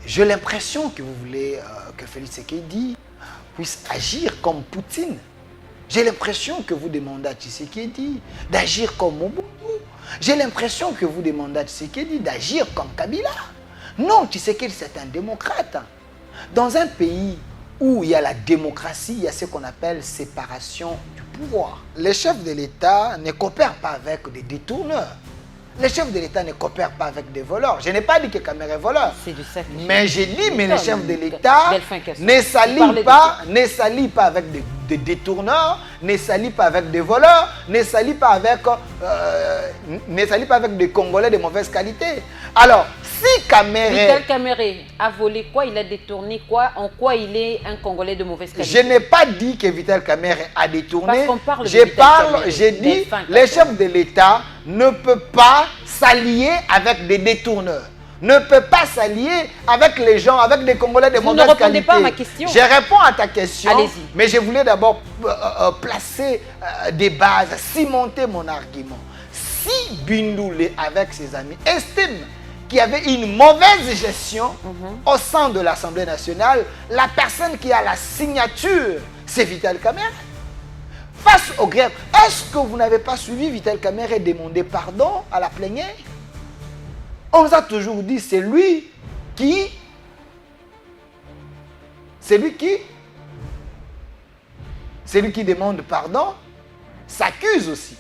j'ai l'impression que vous voulez que Félix Tshisekedi puisse agir comme Poutine. J'ai l'impression que vous demandez à Tshisekedi d'agir comme Mobutu. J'ai l'impression que vous demandez à Tshisekedi d'agir comme Kabila. Non, Tshisekedi c'est un démocrate. Dans un pays où il y a la démocratie, il y a ce qu'on appelle séparation du pouvoir. Les chefs de l'État ne coopèrent pas avec des détourneurs. Les chefs de l'État ne coopèrent pas avec des voleurs. Je n'ai pas dit que Kamere est voleur. Mais j'ai dit, mais les chefs de l'État ne s'allient pas avec des détourneurs, ne s'allient pas avec des voleurs, ne s'allient pas avec des Congolais de mauvaise qualité. Alors, si Kamere... Vital Kamere a volé quoi? Il a détourné quoi? En quoi il est un Congolais de mauvaise qualité? Je n'ai pas dit que Vital Kamere a détourné. J'ai dit les chefs de l'État ne peuvent pas s'allier avec des détourneurs. Ne peut pas s'allier avec les gens, avec des Congolais de mauvaise qualité. Vous ne répondez pas à ma question. Je réponds à ta question, allez-y. Mais je voulais d'abord placer des bases, cimenter mon argument. Si Bindoulé, avec ses amis, estime qu'il y avait une mauvaise gestion au sein de l'Assemblée nationale, la personne qui a la signature, c'est Vital Kamere. Face aux grèves, est-ce que vous n'avez pas suivi Vital Kamere demander pardon à la plénière? On nous a toujours dit, c'est lui qui demande pardon, s'accuse aussi.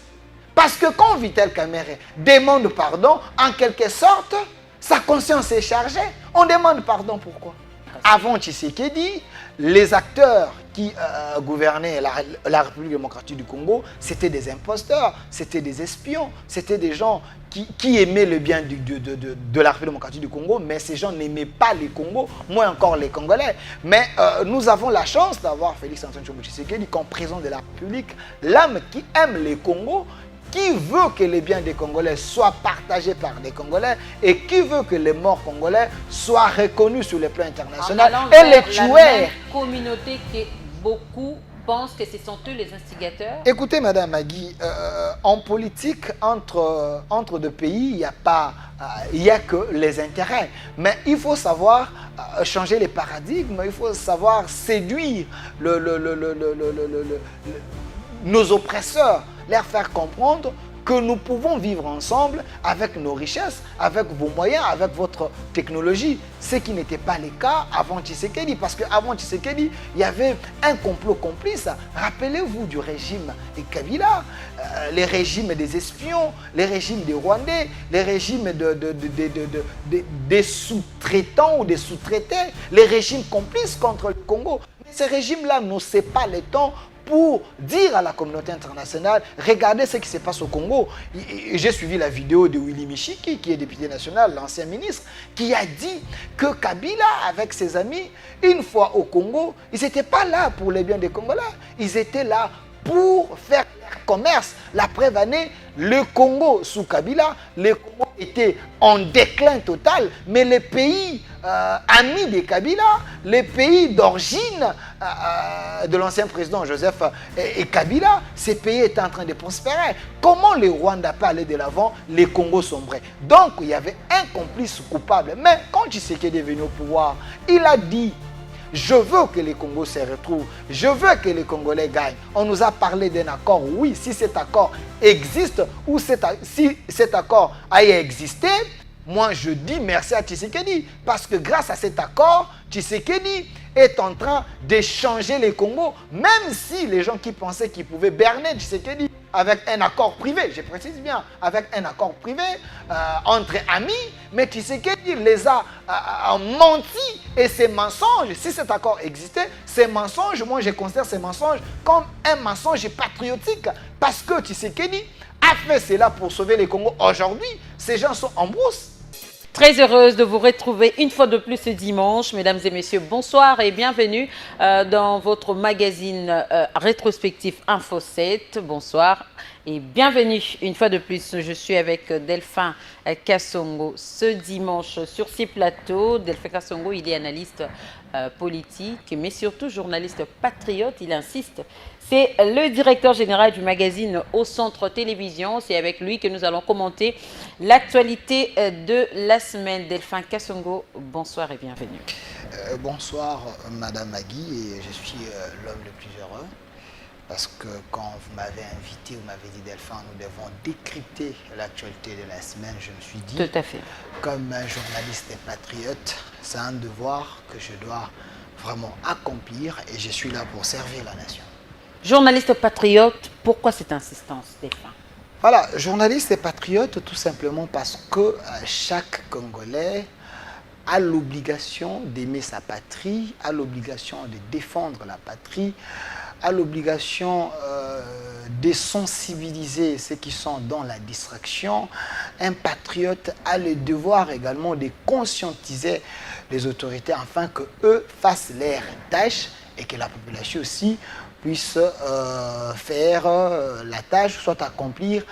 Parce que quand Vital Kamere demande pardon, en quelque sorte, sa conscience est chargée. On demande pardon pourquoi? Avant Tshisekedi, les acteurs qui gouvernaient la République démocratique du Congo, c'était des imposteurs, c'était des espions, c'était des gens qui aimaient le bien de la République démocratique du Congo, mais ces gens n'aimaient pas les Congos, moins encore les Congolais. Mais nous avons la chance d'avoir Félix Antoine Tshisekedi comme président de la République, l'homme qui aime les Congos, qui veut que les biens des Congolais soient partagés par des Congolais et qui veut que les morts congolais soient reconnus sur le plan international. Et les tueurs. La communauté que beaucoup pensent que ce sont eux les instigateurs. Écoutez, Madame Magui, en politique, entre deux pays, il n'y a que les intérêts. Mais il faut savoir changer les paradigmes, il faut savoir séduire nos oppresseurs, leur faire comprendre que nous pouvons vivre ensemble avec nos richesses, avec vos moyens, avec votre technologie. Ce qui n'était pas le cas avant Tshisekedi. Parce qu'avant Tshisekedi, il y avait un complot complice. Rappelez-vous du régime de Kabila, les régimes des espions, les régimes des Rwandais, les régimes des sous-traitants ou des sous-traités, les régimes complices contre le Congo. Mais ces régimes-là n'ont pas le temps pour dire à la communauté internationale, regardez ce qui se passe au Congo. J'ai suivi la vidéo de Willy Michiki, qui est député national, l'ancien ministre, qui a dit que Kabila, avec ses amis, une fois au Congo, ils n'étaient pas là pour les biens des Congolais. Ils étaient là pour faire leur commerce. La preuve année, le Congo sous Kabila, le Congo était en déclin total, mais les pays amis de Kabila, les pays d'origine de l'ancien président Joseph et Kabila, ces pays étaient en train de prospérer. Comment le Rwanda peut aller de l'avant, les Congos sombraient? Donc il y avait un complice coupable. Mais quand Tshisekedi est venu au pouvoir, il a dit: je veux que les Congos se retrouvent, je veux que les Congolais gagnent. On nous a parlé d'un accord, oui, si cet accord existe ou si cet accord a existé, moi je dis merci à Tshisekedi. Parce que grâce à cet accord, Tshisekedi est en train de changer les Congos, même si les gens qui pensaient qu'ils pouvaient berner Tshisekedi avec un accord privé, je précise bien, avec un accord privé entre amis, mais Tshisekedi les a menti. Et ces mensonges, si cet accord existait, ces mensonges, moi je considère ces mensonges comme un mensonge patriotique. Parce que Tshisekedi a fait cela pour sauver les Congos. Aujourd'hui, ces gens sont en brousse. Très heureuse de vous retrouver une fois de plus ce dimanche. Mesdames et messieurs, bonsoir et bienvenue dans votre magazine rétrospectif Info 7. Bonsoir. et bienvenue une fois de plus. Je suis avec Delphin Kassongo ce dimanche sur ces plateaux. Delphin Kassongo, il est analyste politique, mais surtout journaliste patriote. Il insiste. C'est le directeur général du magazine Au Centre Télévision. C'est avec lui que nous allons commenter l'actualité de la semaine. Delphin Kassongo, bonsoir et bienvenue. Bonsoir Madame Magui, et je suis l'homme le plus heureux. Parce que quand vous m'avez invité, vous m'avez dit Delphin, nous devons décrypter l'actualité de la semaine, je me suis dit, tout à fait, comme un journaliste et patriote, c'est un devoir que je dois vraiment accomplir et je suis là pour servir la nation. Journaliste patriote, pourquoi cette insistance, Delphin? Voilà, journaliste et patriote tout simplement parce que chaque Congolais a l'obligation d'aimer sa patrie, a l'obligation de défendre la patrie, a l'obligation de sensibiliser ceux qui sont dans la distraction. Un patriote a le devoir également de conscientiser les autorités afin qu'eux fassent leur tâche et que la population aussi puisse faire la tâche, soit accomplir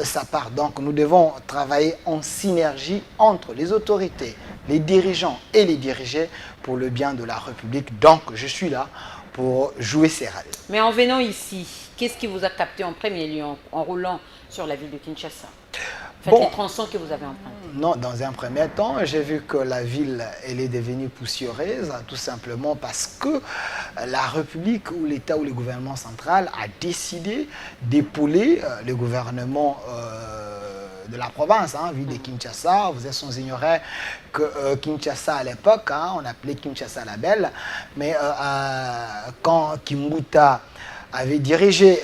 sa part. Donc nous devons travailler en synergie entre les autorités, les dirigeants et les dirigés pour le bien de la République. Donc je suis là pour jouer ces rôles. Mais en venant ici, qu'est-ce qui vous a capté en premier lieu en roulant sur la ville de Kinshasa? Faites les tronçons que vous avez empruntés. Non, dans un premier temps, j'ai vu que la ville elle est devenue poussiéreuse, tout simplement parce que la République ou l'État ou le gouvernement central a décidé d'épauler le gouvernement de la province, ville de Kinshasa. Vous êtes sans ignorer que Kinshasa à l'époque, on appelait Kinshasa la Belle, mais quand Kimbuta avait dirigé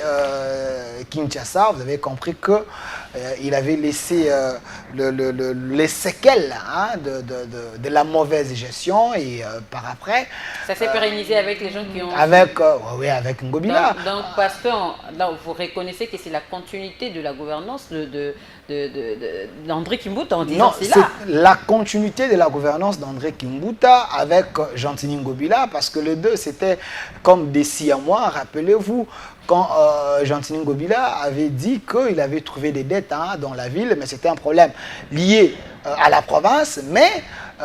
Kinshasa, vous avez compris que il avait laissé les séquelles de la mauvaise gestion et par après... Ça s'est pérennisé avec les gens qui ont... Oui, avec Ngobila. Donc parce que vous reconnaissez que c'est la continuité de la gouvernance d'André Kimbuta en disant c'est là. La continuité de la gouvernance d'André Kimbuta avec Gentini Ngobila, parce que les deux c'était comme des siamois, rappelez-vous. Quand Gentini Ngobila avait dit qu'il avait trouvé des dettes dans la ville, mais c'était un problème lié à la province, mais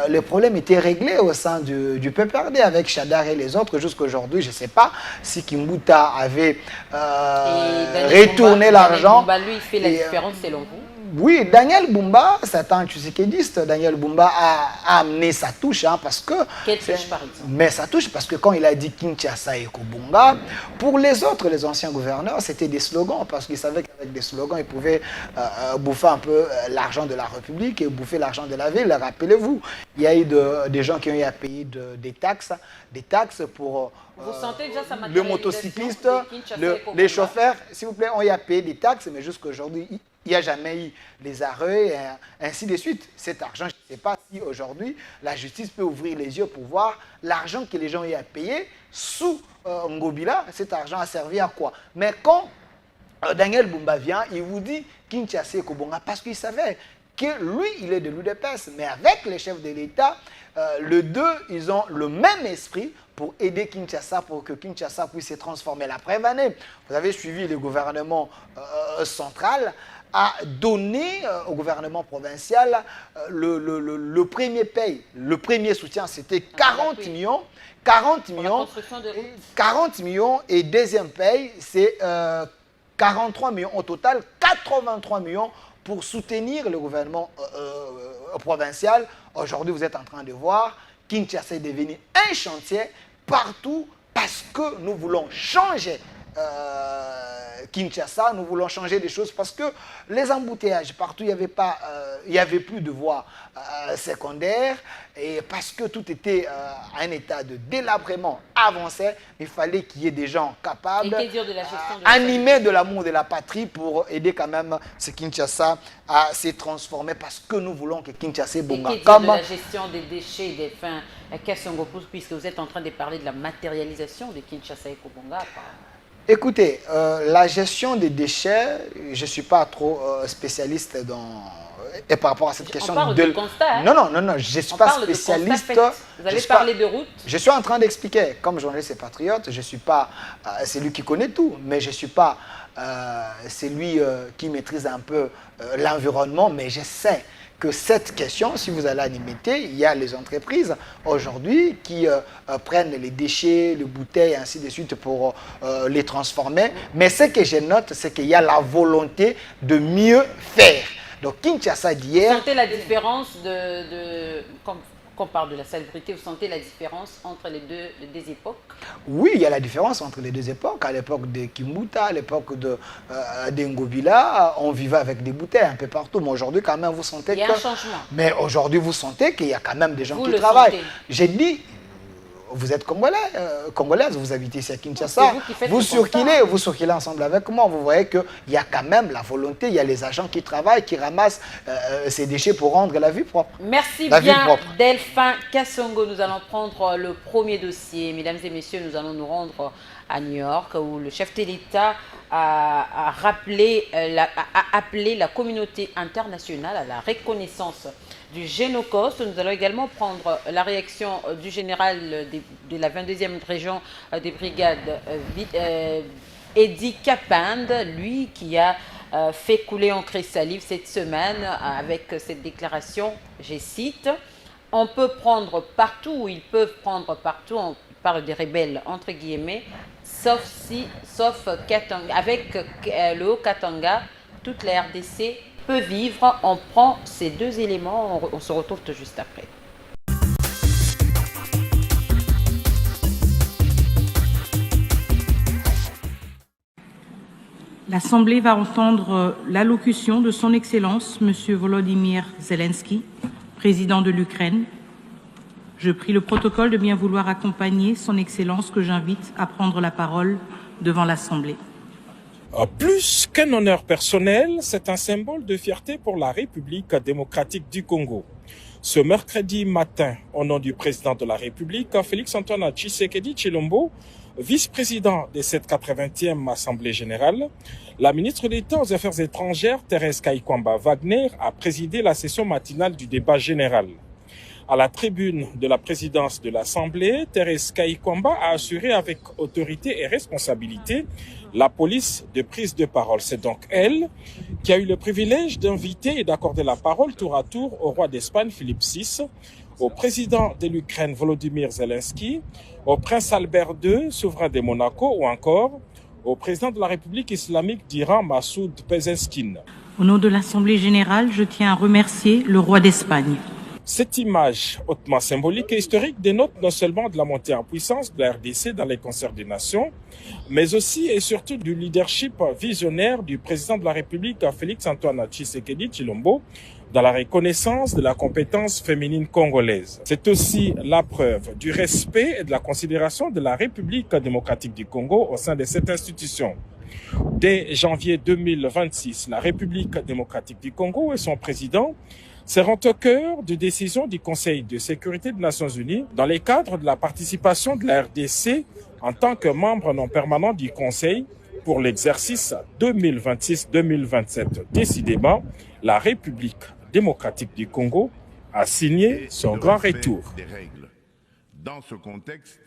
le problème était réglé au sein du PPRD avec Chadar et les autres. Jusqu'à aujourd'hui, je ne sais pas si Kimbuta avait retourné l'argent. Lui, il fait la différence selon vous? Oui, Daniel Bumba, c'est un tshisekidiste. Daniel Bumba a amené sa touche, parce que... Quelle touche, par exemple? Mais sa touche, parce que quand il a dit Kinshasa et Kobunga, pour les autres, les anciens gouverneurs, c'était des slogans, parce qu'ils savaient qu'avec des slogans, ils pouvaient bouffer un peu l'argent de la République et bouffer l'argent de la ville. Rappelez-vous, il y a eu des gens qui ont eu à payer des taxes pour... Vous sentez déjà sa le motocycliste, les chauffeurs, s'il vous plaît, on y a payé des taxes, mais jusqu'à aujourd'hui, il n'y a jamais eu les arrêts, et ainsi de suite. Cet argent, je ne sais pas si aujourd'hui, la justice peut ouvrir les yeux pour voir l'argent que les gens y ont payé sous Ngobila. Cet argent a servi à quoi? Mais quand Daniel Bumba vient, il vous dit Kinshasa et Kobonga, parce qu'il savait que lui, il est de l'UDPS. Mais avec les chefs de l'État, les deux, ils ont le même esprit pour aider Kinshasa, pour que Kinshasa puisse se transformer. La première année, vous avez suivi le gouvernement central, a donné au gouvernement provincial le premier paye, le premier soutien, c'était 40 millions. 40 millions et deuxième paye, c'est 43 millions. Au total, 83 millions pour soutenir le gouvernement provincial. Aujourd'hui, vous êtes en train de voir, Kinshasa est devenu un chantier partout parce que nous voulons changer Kinshasa, nous voulons changer des choses parce que les embouteillages, partout, il n'y avait plus de voies secondaires et parce que tout était à un état de délabrement avancé, il fallait qu'il y ait des gens capables, animés de l'amour de la patrie pour aider quand même ce Kinshasa à se transformer parce que nous voulons que Kinshasa bonga. Et que dire de la gestion des déchets, des fins Kassongo, puisque vous êtes en train de parler de la matérialisation de Kinshasa et Kobonga? Écoutez, la gestion des déchets, je ne suis pas trop spécialiste et par rapport à cette question. On parle de constat. Non, je ne suis pas spécialiste. Vous avez parlé de route. Je suis en train d'expliquer, comme journaliste et patriote, je ne suis pas celui qui connaît tout, mais je ne suis pas c'est lui qui maîtrise un peu l'environnement, mais je sais que cette question, si vous allez à Nimete, il y a les entreprises aujourd'hui qui prennent les déchets, les bouteilles, ainsi de suite pour les transformer. Mais ce que je note, c'est qu'il y a la volonté de mieux faire. Donc Kinshasa d'hier... Vous sentez la différence quand on parle de la salubrité, vous sentez la différence entre les deux époques? Oui, il y a la différence entre les deux époques. À l'époque de Kimbuta, à l'époque de Ngobila, on vivait avec des bouteilles un peu partout. Mais aujourd'hui, quand même, vous sentez il y a un changement. Mais aujourd'hui, vous sentez qu'il y a quand même des gens vous qui le travaillent. Sentez. J'ai dit... Vous êtes Congolais, Congolaise, vous habitez ici à Kinshasa, vous circulez ensemble avec moi, vous voyez qu'il y a quand même la volonté, il y a les agents qui travaillent, qui ramassent ces déchets pour rendre la vie propre. Merci bien Delphin Kassongo. Nous allons prendre le premier dossier. Mesdames et messieurs, nous allons nous rendre à New York où le chef de l'État a appelé la communauté internationale à la reconnaissance du Génocos. Nous allons également prendre la réaction du général de la 22e région des brigades, Eddie Kapand, lui qui a fait couler encre et salive cette semaine avec cette déclaration, je cite, « On peut prendre partout, ou ils peuvent prendre partout, on parle des rebelles entre guillemets, sauf Katanga. Avec le Haut-Katanga, toute la RDC peut vivre. » On prend ces deux éléments, on se retrouve tout juste après. L'Assemblée va entendre l'allocution de son Excellence, M. Volodymyr Zelensky, président de l'Ukraine. Je prie le protocole de bien vouloir accompagner son Excellence que j'invite à prendre la parole devant l'Assemblée. Plus qu'un honneur personnel, c'est un symbole de fierté pour la République démocratique du Congo. Ce mercredi matin, au nom du président de la République, Félix-Antoine Tshisekedi Tshilombo, vice-président de cette 80e Assemblée générale, la ministre d'État aux Affaires étrangères, Thérèse Kayikwamba Wagner, a présidé la session matinale du débat général. À la tribune de la présidence de l'Assemblée, Thérèse Kayikwamba a assuré avec autorité et responsabilité la police de prise de parole. C'est donc elle qui a eu le privilège d'inviter et d'accorder la parole tour à tour au roi d'Espagne Philippe VI, au président de l'Ukraine Volodymyr Zelensky, au prince Albert II, souverain de Monaco, ou encore au président de la République islamique d'Iran, Massoud Pezeshkian. Au nom de l'Assemblée générale, je tiens à remercier le roi d'Espagne. Cette image hautement symbolique et historique dénote non seulement de la montée en puissance de la RDC dans les concerts des nations, mais aussi et surtout du leadership visionnaire du président de la République, Félix-Antoine Tshisekedi Tshilombo, dans la reconnaissance de la compétence féminine congolaise. C'est aussi la preuve du respect et de la considération de la République démocratique du Congo au sein de cette institution. Dès janvier 2026, la République démocratique du Congo et son président seront au cœur de décisions du Conseil de sécurité des Nations Unies dans le cadre de la participation de la RDC en tant que membre non permanent du Conseil pour l'exercice 2026-2027. Décidément, la République démocratique du Congo a signé son grand retour. Dans ce contexte,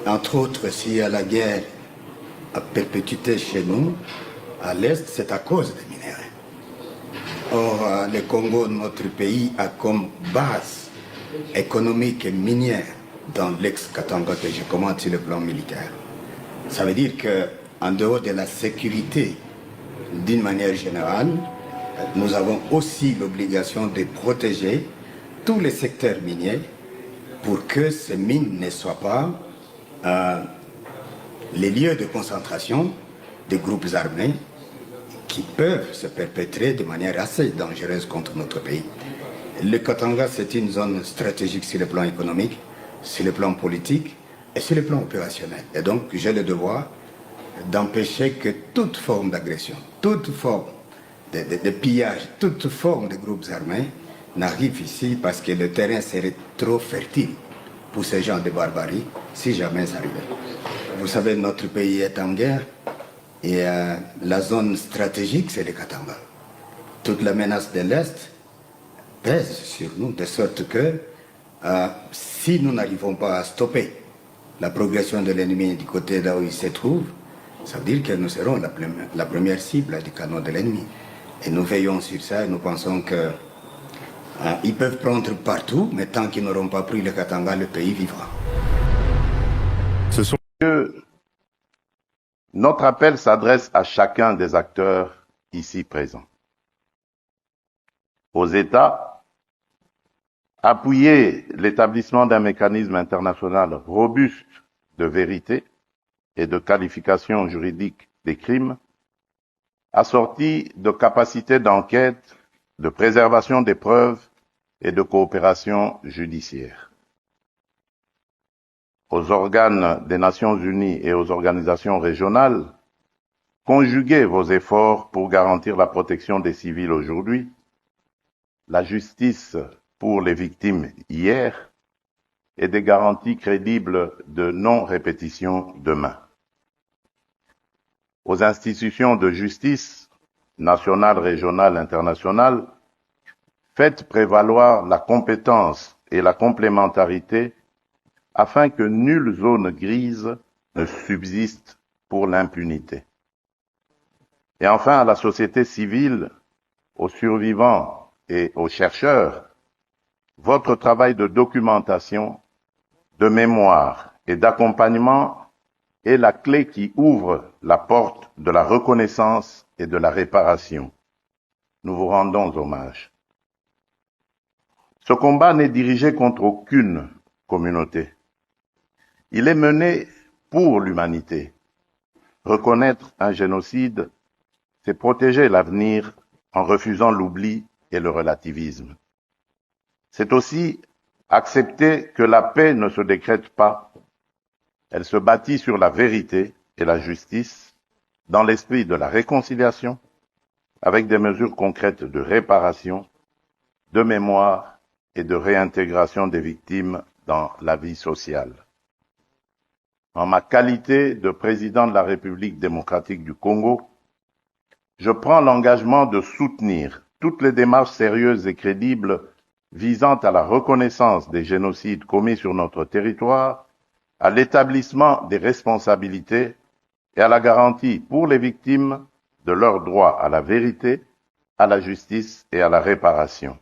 entre autres, s'il y a la guerre à perpétuité chez nous, à l'Est, c'est à cause des minéraux. Or, le Congo, notre pays, a comme base économique et minière dans l'ex-Katanga que je commente sur le plan militaire. Ça veut dire qu'en dehors de la sécurité, d'une manière générale, nous avons aussi l'obligation de protéger tous les secteurs miniers pour que ces mines ne soient pas les lieux de concentration des groupes armés qui peuvent se perpétrer de manière assez dangereuse contre notre pays. Le Katanga, c'est une zone stratégique sur le plan économique, sur le plan politique et sur le plan opérationnel. Et donc, j'ai le devoir d'empêcher que toute forme d'agression, toute forme de pillage, toute forme de groupes armés n'arrive ici parce que le terrain serait trop fertile pour ces gens de barbarie si jamais ça arrivait. Vous savez, notre pays est en guerre. Et la zone stratégique, c'est le Katanga. Toute la menace de l'Est pèse sur nous, de sorte que si nous n'arrivons pas à stopper la progression de l'ennemi du côté là où il se trouve, Ça veut dire que nous serons la première cible du canon de l'ennemi. Et nous veillons sur ça et nous pensons que ils peuvent prendre partout, mais tant qu'ils n'auront pas pris le Katanga, le pays vivra. Notre appel s'adresse à chacun des acteurs ici présents. Aux États, appuyer l'établissement d'un mécanisme international robuste de vérité et de qualification juridique des crimes, assorti de capacités d'enquête, de préservation des preuves et de coopération judiciaire. Aux organes des Nations Unies et aux organisations régionales, conjuguez vos efforts pour garantir la protection des civils aujourd'hui, la justice pour les victimes hier et des garanties crédibles de non-répétition demain. Aux institutions de justice, nationales, régionales, internationales, faites prévaloir la compétence et la complémentarité afin que nulle zone grise ne subsiste pour l'impunité. Et enfin, à la société civile, aux survivants et aux chercheurs, votre travail de documentation, de mémoire et d'accompagnement est la clé qui ouvre la porte de la reconnaissance et de la réparation. Nous vous rendons hommage. Ce combat n'est dirigé contre aucune communauté. Il est mené pour l'humanité. Reconnaître un génocide, c'est protéger l'avenir en refusant l'oubli et le relativisme. C'est aussi accepter que la paix ne se décrète pas. Elle se bâtit sur la vérité et la justice, dans l'esprit de la réconciliation, avec des mesures concrètes de réparation, de mémoire et de réintégration des victimes dans la vie sociale. En ma qualité de président de la République démocratique du Congo, je prends l'engagement de soutenir toutes les démarches sérieuses et crédibles visant à la reconnaissance des génocides commis sur notre territoire, à l'établissement des responsabilités et à la garantie pour les victimes de leur droit à la vérité, à la justice et à la réparation.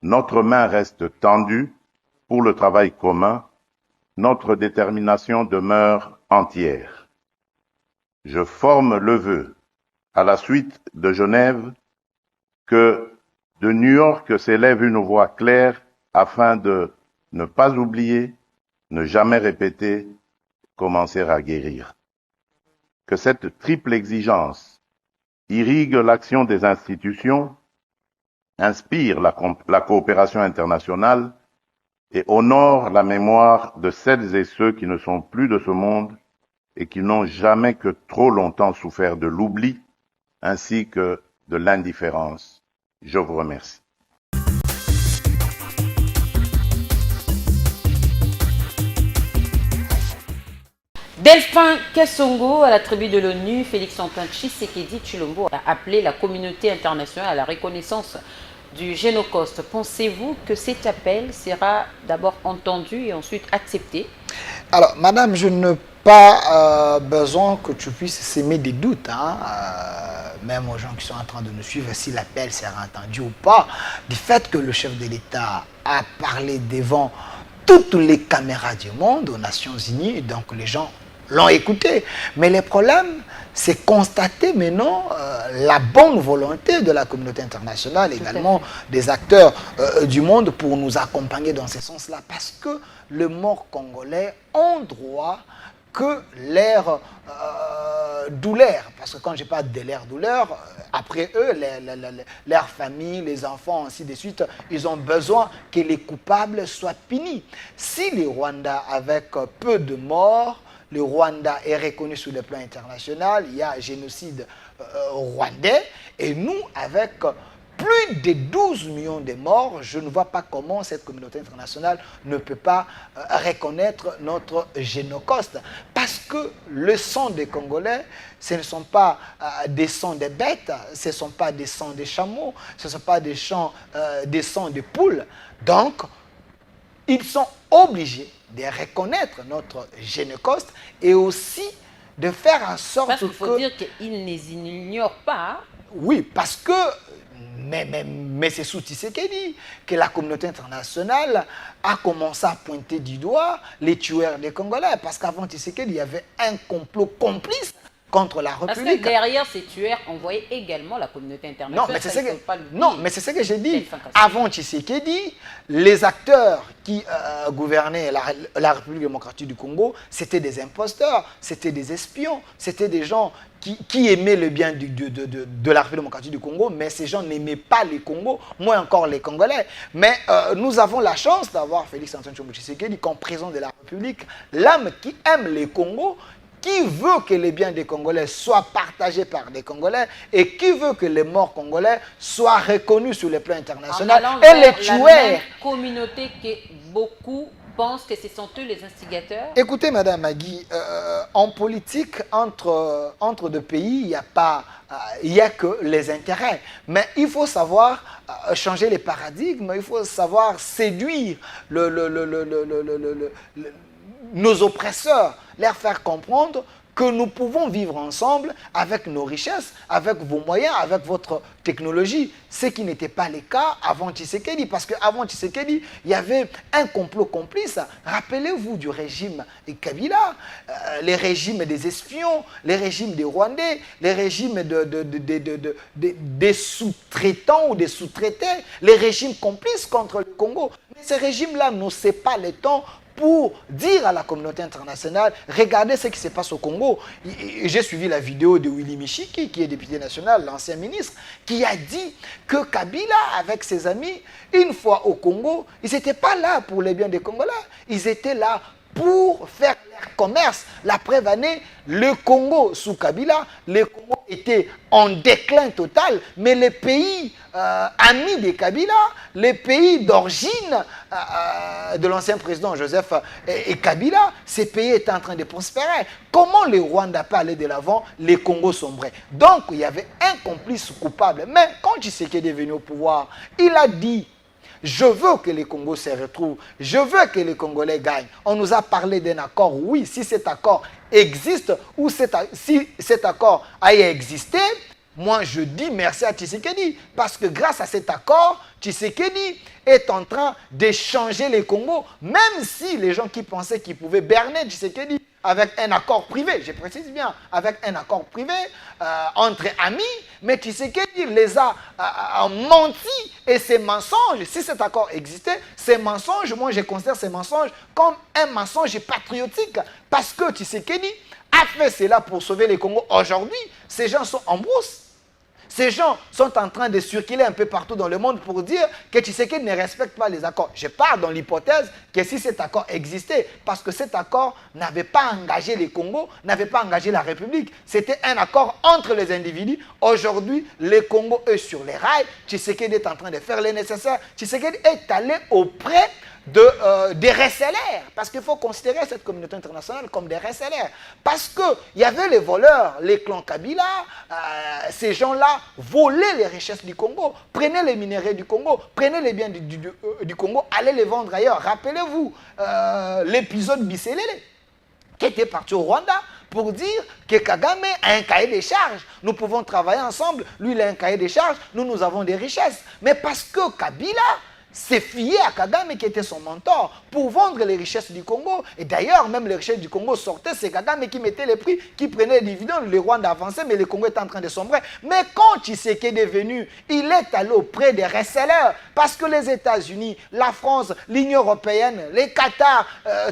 Notre main reste tendue pour le travail commun, notre détermination demeure entière. Je forme le vœu, à la suite de Genève, que de New York s'élève une voix claire afin de ne pas oublier, ne jamais répéter, commencer à guérir. Que cette triple exigence irrigue l'action des institutions, inspire la coopération internationale et honore la mémoire de celles et ceux qui ne sont plus de ce monde et qui n'ont jamais que trop longtemps souffert de l'oubli ainsi que de l'indifférence. Je vous remercie. Delphin Kassongo, à la tribu de l'ONU, Félix-Antoine Tshisekedi Tshilombo a appelé la communauté internationale à la reconnaissance du Génocide. Pensez-vous que cet appel sera d'abord entendu et ensuite accepté? Alors, madame, je n'ai pas besoin que tu puisses s'aimer des doutes, même aux gens qui sont en train de nous suivre, si l'appel sera entendu ou pas, du fait que le chef de l'État a parlé devant toutes les caméras du monde, aux Nations Unies, donc les gens l'ont écouté. Mais le problème, c'est constater maintenant la bonne volonté de la communauté internationale, également des acteurs du monde pour nous accompagner dans ce sens-là. Parce que les morts congolais ont droit que leur douleur, parce que quand je parle de leur douleur, après eux, leurs familles, les enfants, ainsi de suite, ils ont besoin que les coupables soient punis. Si le Rwanda, avec peu de morts, le Rwanda est reconnu sur le plan international, il y a un génocide rwandais, et nous, avec plus de 12 millions de morts, je ne vois pas comment cette communauté internationale ne peut pas reconnaître notre génocide. Parce que le sang des Congolais, ce ne sont pas des sangs de bêtes, ce ne sont pas des sangs de chameaux, ce ne sont pas des sangs de poules. Donc, ils sont obligés de reconnaître notre génocide et aussi de faire en sorte parce qu'il faut dire qu'ils n'ignorent pas. Oui, parce que, mais c'est sous Tshisekedi que la communauté internationale a commencé à pointer du doigt les tueurs des Congolais. Parce qu'avant Tshisekedi, il y avait un complot complice contre la République. Parce que derrière ces tueurs, on voyait également la communauté internationale. Non, mais c'est ce que j'ai dit. Avant Tshisekedi, les acteurs qui gouvernaient la République démocratique du Congo, c'était des imposteurs, c'était des espions, c'était des gens qui aimaient le bien de la République démocratique du Congo, mais ces gens n'aimaient pas les Congos, moins encore les Congolais. Mais nous avons la chance d'avoir Félix Antoine Tshisekedi comme président de la République, l'âme qui aime les Congos, qui veut que les biens des Congolais soient partagés par des Congolais et qui veut que les morts congolais soient reconnus sur le plan international. Et les tueurs... La même communauté que beaucoup pensent que ce sont eux les instigateurs. Écoutez, Madame Magui, en politique, entre deux pays, il n'y a que les intérêts. Mais il faut savoir changer les paradigmes, il faut savoir séduire nos oppresseurs, leur faire comprendre que nous pouvons vivre ensemble avec nos richesses, avec vos moyens, avec votre technologie. Ce qui n'était pas le cas avant Tshisekedi. Parce qu'avant Tshisekedi, il y avait un complot complice. Rappelez-vous du régime Kabila, les régimes des espions, les régimes des Rwandais, les régimes des sous-traitants ou des sous-traités, les régimes complices contre le Congo. Mais ces régimes-là n'osaient pas le temps pour dire à la communauté internationale, regardez ce qui se passe au Congo. J'ai suivi la vidéo de Willy Michiki, qui est député national, l'ancien ministre, qui a dit que Kabila, avec ses amis, une fois au Congo, ils n'étaient pas là pour les biens des Congolais. Ils étaient là pour faire leur commerce. La preuve année, le Congo sous Kabila, le Congo était en déclin total, mais les pays amis de Kabila, les pays d'origine de l'ancien président Joseph et Kabila, ces pays étaient en train de prospérer. Comment le Rwanda peut aller de l'avant, les Congos sombraient? Donc, il y avait un complice coupable. Mais quand Tshisekedi est venu au pouvoir, il a dit: je veux que les Congos se retrouvent. Je veux que les Congolais gagnent. On nous a parlé d'un accord. Oui, si cet accord existe ou si cet accord a existé, moi je dis merci à Tshisekedi. Parce que grâce à cet accord, Tshisekedi est en train de changer les Congos. Même si les gens qui pensaient qu'ils pouvaient berner Tshisekedi avec un accord privé, je précise bien, avec un accord privé entre amis, mais Tshisekedi les a menti. Et ces mensonges, si cet accord existait, ces mensonges, moi je considère ces mensonges comme un mensonge patriotique. Parce que Tshisekedi a fait cela pour sauver les Congos. Aujourd'hui, ces gens sont en brousse. Ces gens sont en train de circuler un peu partout dans le monde pour dire que Tshisekedi ne respecte pas les accords. Je pars dans l'hypothèse que si cet accord existait, parce que cet accord n'avait pas engagé les Congos, n'avait pas engagé la République, c'était un accord entre les individus. Aujourd'hui, le Congo est sur les rails, Tshisekedi est en train de faire le nécessaire. Tshisekedi est allé auprès des receleurs, parce qu'il faut considérer cette communauté internationale comme des receleurs, parce qu'il y avait les voleurs, les clans Kabila, ces gens-là volaient les richesses du Congo, prenaient les minéraux du Congo, prenaient les biens du Congo, allaient les vendre ailleurs. Rappelez-vous l'épisode Bisselele, qui était parti au Rwanda pour dire que Kagame a un cahier des charges. Nous pouvons travailler ensemble, lui il a un cahier des charges, nous avons des richesses. Mais parce que Kabila s'est fié à Kagame qui était son mentor pour vendre les richesses du Congo. Et d'ailleurs, même les richesses du Congo sortaient, c'est Kagame qui mettait les prix, qui prenait les dividendes, le Rwanda avançait, mais le Congo était en train de sombrer. Mais quand Tshisekedi est venu, il est allé auprès des resellers, parce que les États-Unis, la France, l'Union européenne, les Qatar,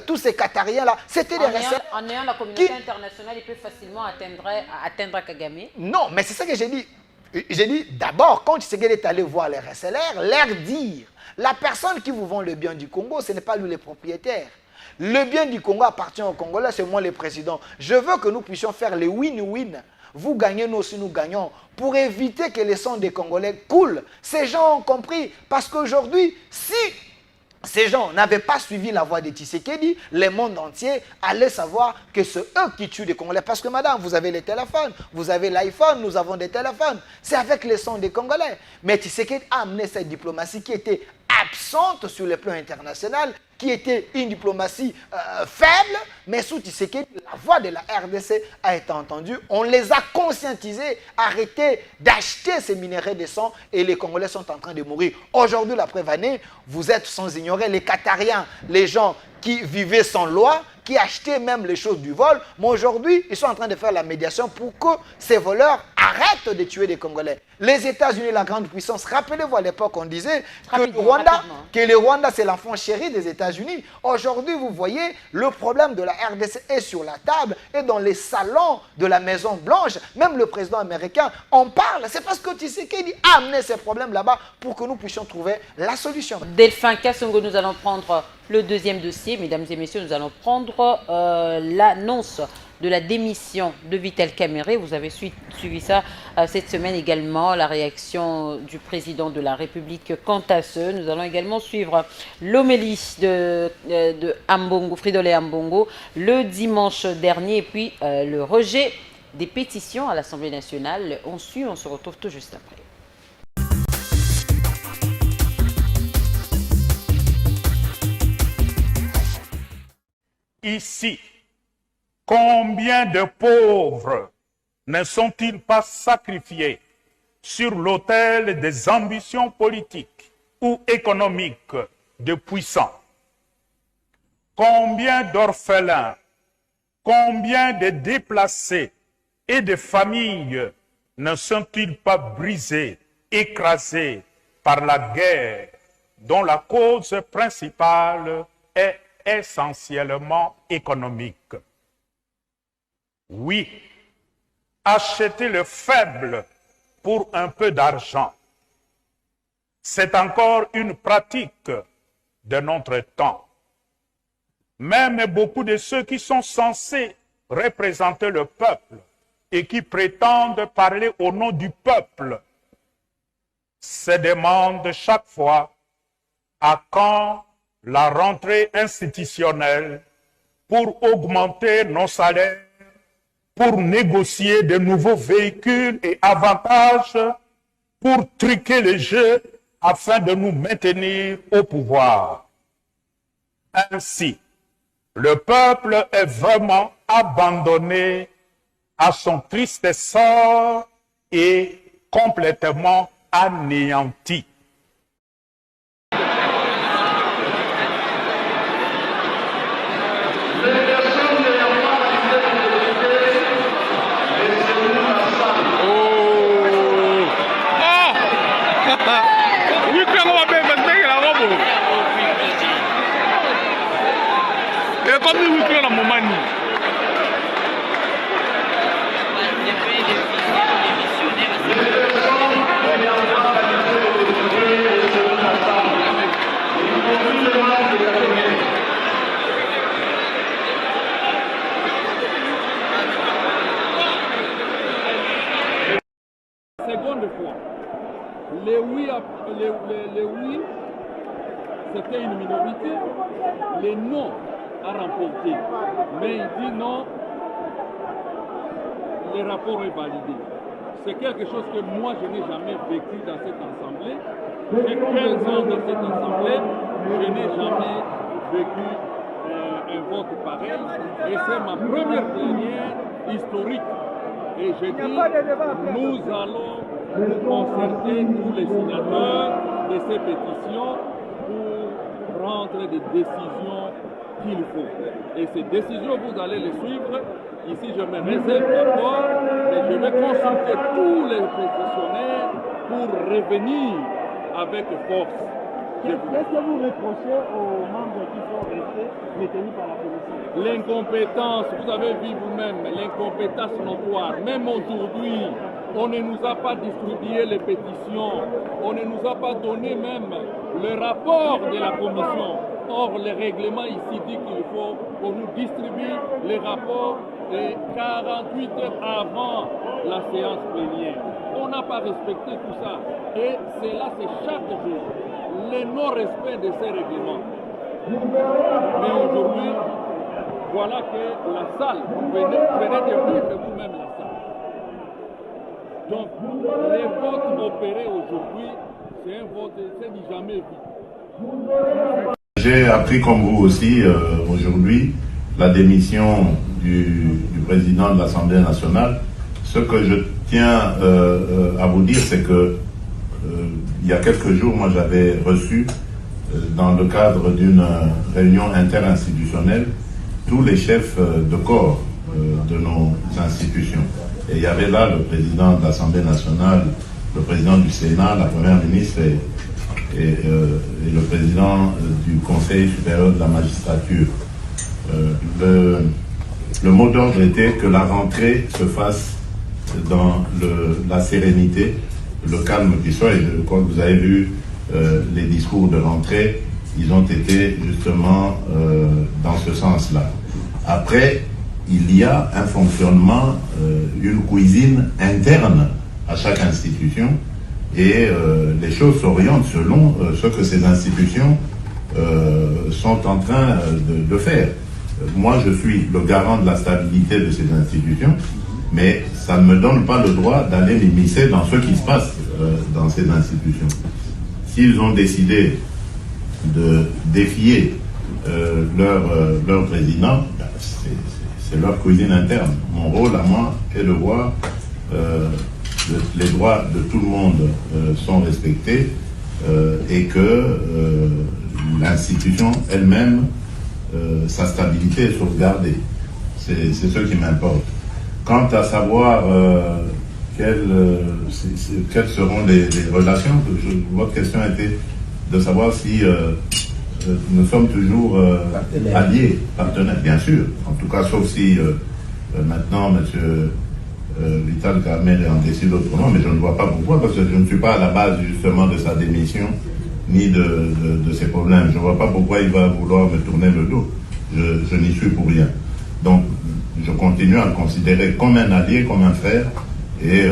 tous ces Qatariens-là, c'était des resellers. En ayant la communauté internationale, il peut facilement atteindre Kagame. Non, mais c'est ça que j'ai dit. J'ai dit, d'abord, quand Tshisekedi est allé voir les resellers, leur dire: la personne qui vous vend le bien du Congo, ce n'est pas lui le propriétaire. Le bien du Congo appartient au Congolais, c'est moi le président. Je veux que nous puissions faire les win-win. Vous gagnez, nous aussi nous gagnons, pour éviter que les sangs des Congolais coulent. Ces gens ont compris, parce qu'aujourd'hui, si ces gens n'avaient pas suivi la voie de Tshisekedi, le monde entier allait savoir que c'est eux qui tuent les Congolais. Parce que madame, vous avez les téléphones, vous avez l'iPhone, nous avons des téléphones. C'est avec les sons des Congolais. Mais Tshisekedi a amené cette diplomatie qui était absente sur le plan international. qui était une diplomatie faible, mais sous Tshisekedi, la voix de la RDC a été entendue. On les a conscientisés, arrêtez d'acheter ces minerais de sang et les Congolais sont en train de mourir. Aujourd'hui, la preuve année, vous êtes sans ignorer les Qatariens, les gens qui vivaient sans loi, qui achetaient même les choses du vol, mais aujourd'hui, ils sont en train de faire la médiation pour que ces voleurs arrêtent de tuer des Congolais. Les États-Unis, la grande puissance, rappelez-vous à l'époque, on disait que le Rwanda, c'est l'enfant chéri des États-Unis. Aujourd'hui, vous voyez, le problème de la RDC est sur la table et dans les salons de la Maison-Blanche, même le président américain en parle. C'est parce que Tshisekedi a amené ces problèmes là-bas pour que nous puissions trouver la solution. Delphin Kassongo, nous allons prendre le deuxième dossier. Mesdames et messieurs, nous allons prendre l'annonce de la démission de Vital Kamerhe. Vous avez suivi ça cette semaine également, la réaction du président de la République quant à ce. Nous allons également suivre l'homélie de Ambongo, Fridolin Ambongo, le dimanche dernier, et puis le rejet des pétitions à l'Assemblée nationale. On suit, on se retrouve tout juste après. Ici, combien de pauvres ne sont-ils pas sacrifiés sur l'autel des ambitions politiques ou économiques de puissants? Combien d'orphelins, combien de déplacés et de familles ne sont-ils pas brisés, écrasés par la guerre dont la cause principale est essentiellement économique? Oui, acheter le faible pour un peu d'argent, c'est encore une pratique de notre temps. Même beaucoup de ceux qui sont censés représenter le peuple et qui prétendent parler au nom du peuple se demandent chaque fois à quand la rentrée institutionnelle pour augmenter nos salaires, pour négocier de nouveaux véhicules et avantages, pour truquer le jeu afin de nous maintenir au pouvoir. Ainsi, le peuple est vraiment abandonné à son triste sort et complètement anéanti. Seconde fois, les oui, c'était une minorité, les non a remporté. Mais il dit non, le rapport est validé. C'est quelque chose que moi je n'ai jamais vécu dans cette assemblée. J'ai 15 ans dans cette assemblée, je n'ai jamais vécu un vote pareil. Et c'est ma première plénière historique. Et je dis, nous allons concerter tous les signateurs de ces pétitions pour prendre des décisions qu'il faut. Et ces décisions, vous allez les suivre. Ici, je me réserve d'accord, mais je vais consulter tous les pétitionnaires pour revenir avec force. Qu'est-ce que vous reprochez aux membres qui sont restés détenus par la commission? L'incompétence, vous avez vu vous-même, l'incompétence notoire. Même aujourd'hui, on ne nous a pas distribué les pétitions, on ne nous a pas donné même le rapport de la commission. Or, le règlement ici dit qu'il faut qu'on nous distribue les rapports 48 heures avant la séance plénière. On n'a pas respecté tout ça. Et cela, c'est chaque jour le non-respect de ces règlements. Mais aujourd'hui, voilà que la salle, vous venez de vivre vous-même la salle. Donc, les votes opérés aujourd'hui, c'est un vote, c'est du jamais vu. J'ai appris comme vous aussi aujourd'hui la démission du président de l'Assemblée nationale. Ce que je tiens à vous dire, c'est que il y a quelques jours, moi j'avais reçu dans le cadre d'une réunion interinstitutionnelle tous les chefs de corps de nos institutions. Et il y avait là le président de l'Assemblée nationale, le président du Sénat, la première ministre et le président du Conseil supérieur de la magistrature. Le mot d'ordre était que la rentrée se fasse dans la sérénité, le calme qui soit. Et je crois que vous avez vu les discours de rentrée, ils ont été justement dans ce sens-là. Après, il y a un fonctionnement, une cuisine interne à chaque institution et les choses s'orientent selon ce que ces institutions sont en train de faire. Moi, je suis le garant de la stabilité de ces institutions, mais ça ne me donne pas le droit d'aller m'immiscer dans ce qui se passe dans ces institutions. S'ils ont décidé de défier leur président, c'est leur cuisine interne. Mon rôle à moi est de voir les droits de tout le monde sont respectés et que l'institution elle-même, sa stabilité est sauvegardée. C'est ce qui m'importe. Quant à savoir quelles seront les relations, votre question était de savoir si nous sommes toujours alliés, partenaires, bien sûr. En tout cas, sauf si maintenant, M. Vital Kamerhe en décide autrement, mais je ne vois pas pourquoi, parce que je ne suis pas à la base justement de sa démission, ni de ses problèmes. Je ne vois pas pourquoi il va vouloir me tourner le dos. Je n'y suis pour rien. Donc, je continue à le considérer comme un allié, comme un frère, et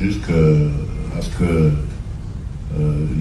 jusqu'à ce que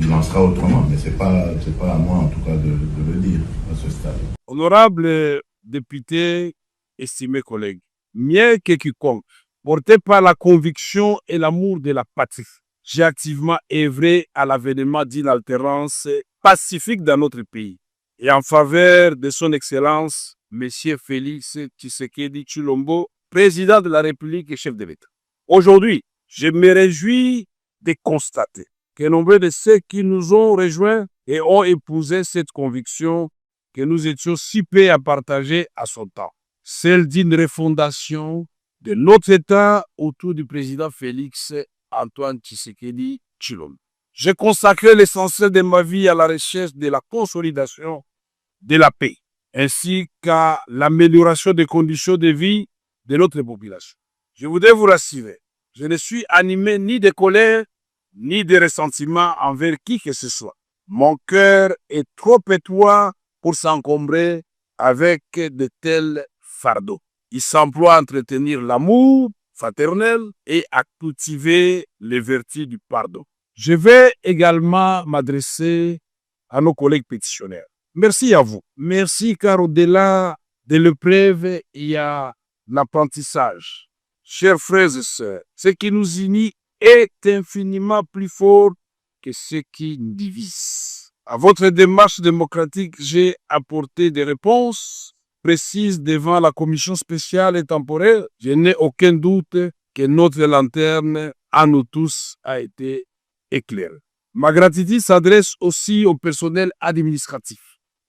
il en sera autrement, mais c'est pas à moi en tout cas de le dire à ce stade. Honorable député, estimés collègues, mieux que quiconque, porté par la conviction et l'amour de la patrie, j'ai activement œuvré à l'avènement d'une alternance pacifique dans notre pays et en faveur de son Excellence, M. Félix Tshisekedi Tshilombo, président de la République et chef de l'État. Aujourd'hui, je me réjouis de constater que nombre de ceux qui nous ont rejoints et ont épousé cette conviction que nous étions si peu à partager à son temps, celle d'une refondation de notre État autour du président Félix Antoine Tshisekedi Tshilombo. J'ai consacré l'essentiel de ma vie à la recherche de la consolidation de la paix, ainsi qu'à l'amélioration des conditions de vie de notre population. Je voudrais vous rassurer, je ne suis animé ni de colère, ni de ressentiment envers qui que ce soit. Mon cœur est trop étroit pour s'encombrer avec de tels fardeaux. Il s'emploie à entretenir l'amour fraternel et à cultiver les vertus du pardon. Je vais également m'adresser à nos collègues pétitionnaires. Merci à vous. Merci car au-delà de l'épreuve, il y a l'apprentissage. Chers frères et sœurs, ce qui nous unit est infiniment plus fort que ce qui nous divise. À votre démarche démocratique, j'ai apporté des réponses précises devant la commission spéciale et temporaire. Je n'ai aucun doute que notre lanterne à nous tous a été éclairée. Ma gratitude s'adresse aussi au personnel administratif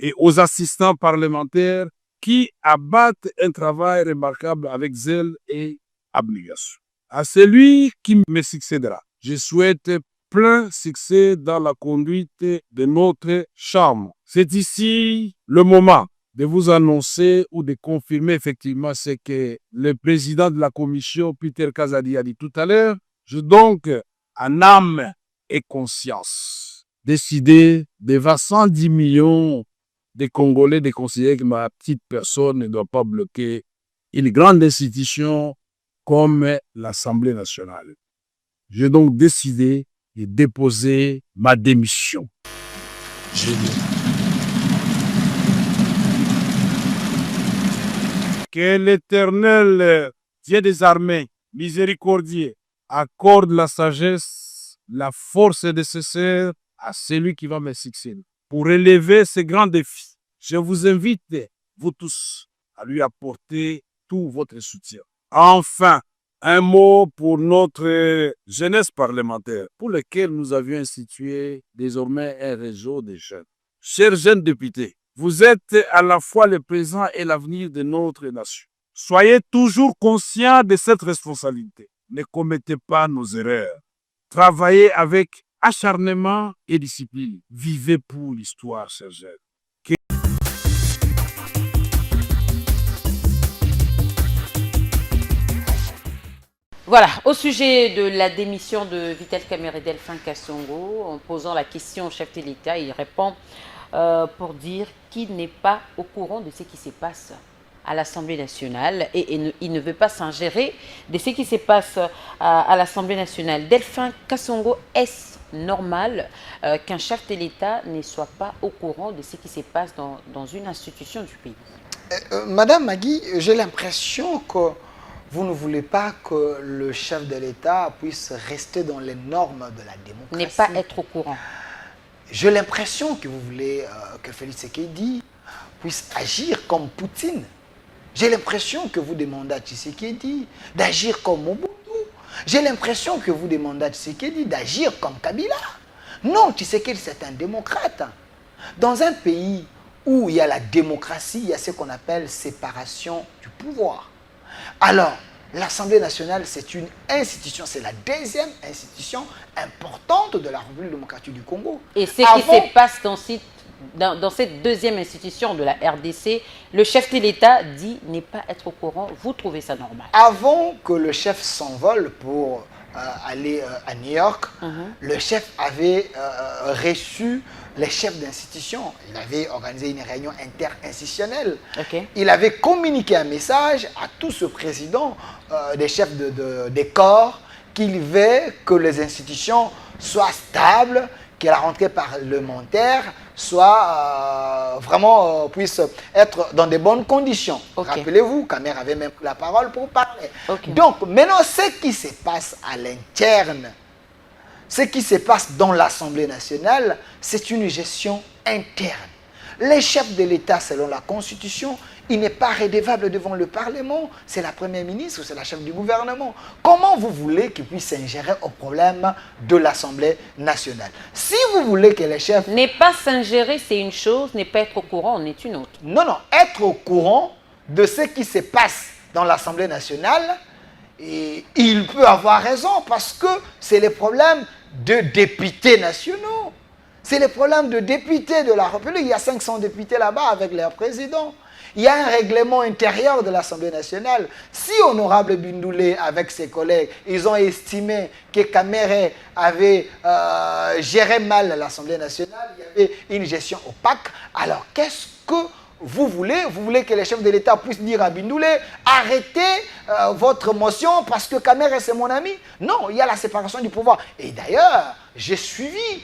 et aux assistants parlementaires qui abattent un travail remarquable avec zèle et abnégation. À celui qui me succédera, je souhaite plein succès dans la conduite de notre chambre. C'est ici le moment de vous annoncer ou de confirmer effectivement ce que le président de la commission, Peter Kazadi, a dit tout à l'heure. Je donc, en âme et conscience, décidé devant 110 millions de Congolais de considérer que ma petite personne ne doit pas bloquer une grande institution comme l'Assemblée nationale. J'ai donc décidé de déposer ma démission. Que l'Éternel, Dieu des armées, miséricordieux, accorde la sagesse, la force nécessaire à celui qui va me succéder pour relever ces grands défis Je vous invite, vous tous, à lui apporter tout votre soutien. Enfin, un mot pour notre jeunesse parlementaire, pour laquelle nous avions institué désormais un réseau de jeunes. Chers jeunes députés, vous êtes à la fois le présent et l'avenir de notre nation. Soyez toujours conscients de cette responsabilité. Ne commettez pas nos erreurs. Travaillez avec acharnement et discipline. Vivez pour l'histoire, chers jeunes. Voilà, au sujet de la démission de Vital Kamerhe Delphin Kassongo, en posant la question au chef de l'État, il répond pour dire qu'il n'est pas au courant de ce qui se passe à l'Assemblée nationale et il ne veut pas s'ingérer de ce qui se passe à l'Assemblée nationale. Delphin Kassongo, est-ce normal qu'un chef de l'État ne soit pas au courant de ce qui se passe dans une institution du pays? Madame Magui, j'ai l'impression que vous ne voulez pas que le chef de l'État puisse rester dans les normes de la démocratie. Ne pas être au courant. J'ai l'impression que vous voulez que Félix Tshisekedi puisse agir comme Poutine. J'ai l'impression que vous demandez à Tshisekedi d'agir comme Mobutu. J'ai l'impression que vous demandez à Tshisekedi d'agir comme Kabila. Non, Tshisekedi c'est un démocrate. Dans un pays où il y a la démocratie, il y a ce qu'on appelle séparation du pouvoir. Alors, l'Assemblée nationale, c'est une institution, c'est la deuxième institution importante de la République démocratique du Congo. Et ce qui se passe dans cette deuxième institution de la RDC, le chef de l'État dit ne pas être au courant. Vous trouvez ça normal? Avant que le chef s'envole pour aller à New York, le chef avait reçu les chefs d'institution. Il avait organisé une réunion interinstitutionnelle. Il avait communiqué un message à tout ce président des chefs des corps qu'il veut que les institutions soient stables, que la rentrée parlementaire soit vraiment puisse être dans de bonnes conditions. Rappelez-vous, Kamerhe avait même la parole pour parler. Donc maintenant, ce qui se passe à l'interne, ce qui se passe dans l'Assemblée nationale, c'est une gestion interne. Les chefs de l'État, selon la Constitution, il n'est pas redevable devant le Parlement. C'est la Première ministre ou c'est la chef du gouvernement. Comment vous voulez qu'il puisse s'ingérer au problème de l'Assemblée nationale? Si vous voulez que les chefs... Ne pas s'ingérer, c'est une chose, ne pas être au courant, en est une autre. Non, non, être au courant de ce qui se passe dans l'Assemblée nationale, et il peut avoir raison parce que c'est les problèmes de députés nationaux. C'est les problèmes de députés de la République. Il y a 500 députés là-bas avec leur président. Il y a un règlement intérieur de l'Assemblée nationale. Si Honorable Bindoulé, avec ses collègues, ils ont estimé que Kamerhe avait géré mal l'Assemblée nationale, il y avait une gestion opaque, alors qu'est-ce que vous voulez que les chefs de l'État puissent dire à Bindoulé, arrêtez votre motion parce que Kamerhe c'est mon ami? Non, il y a la séparation du pouvoir. Et d'ailleurs, j'ai suivi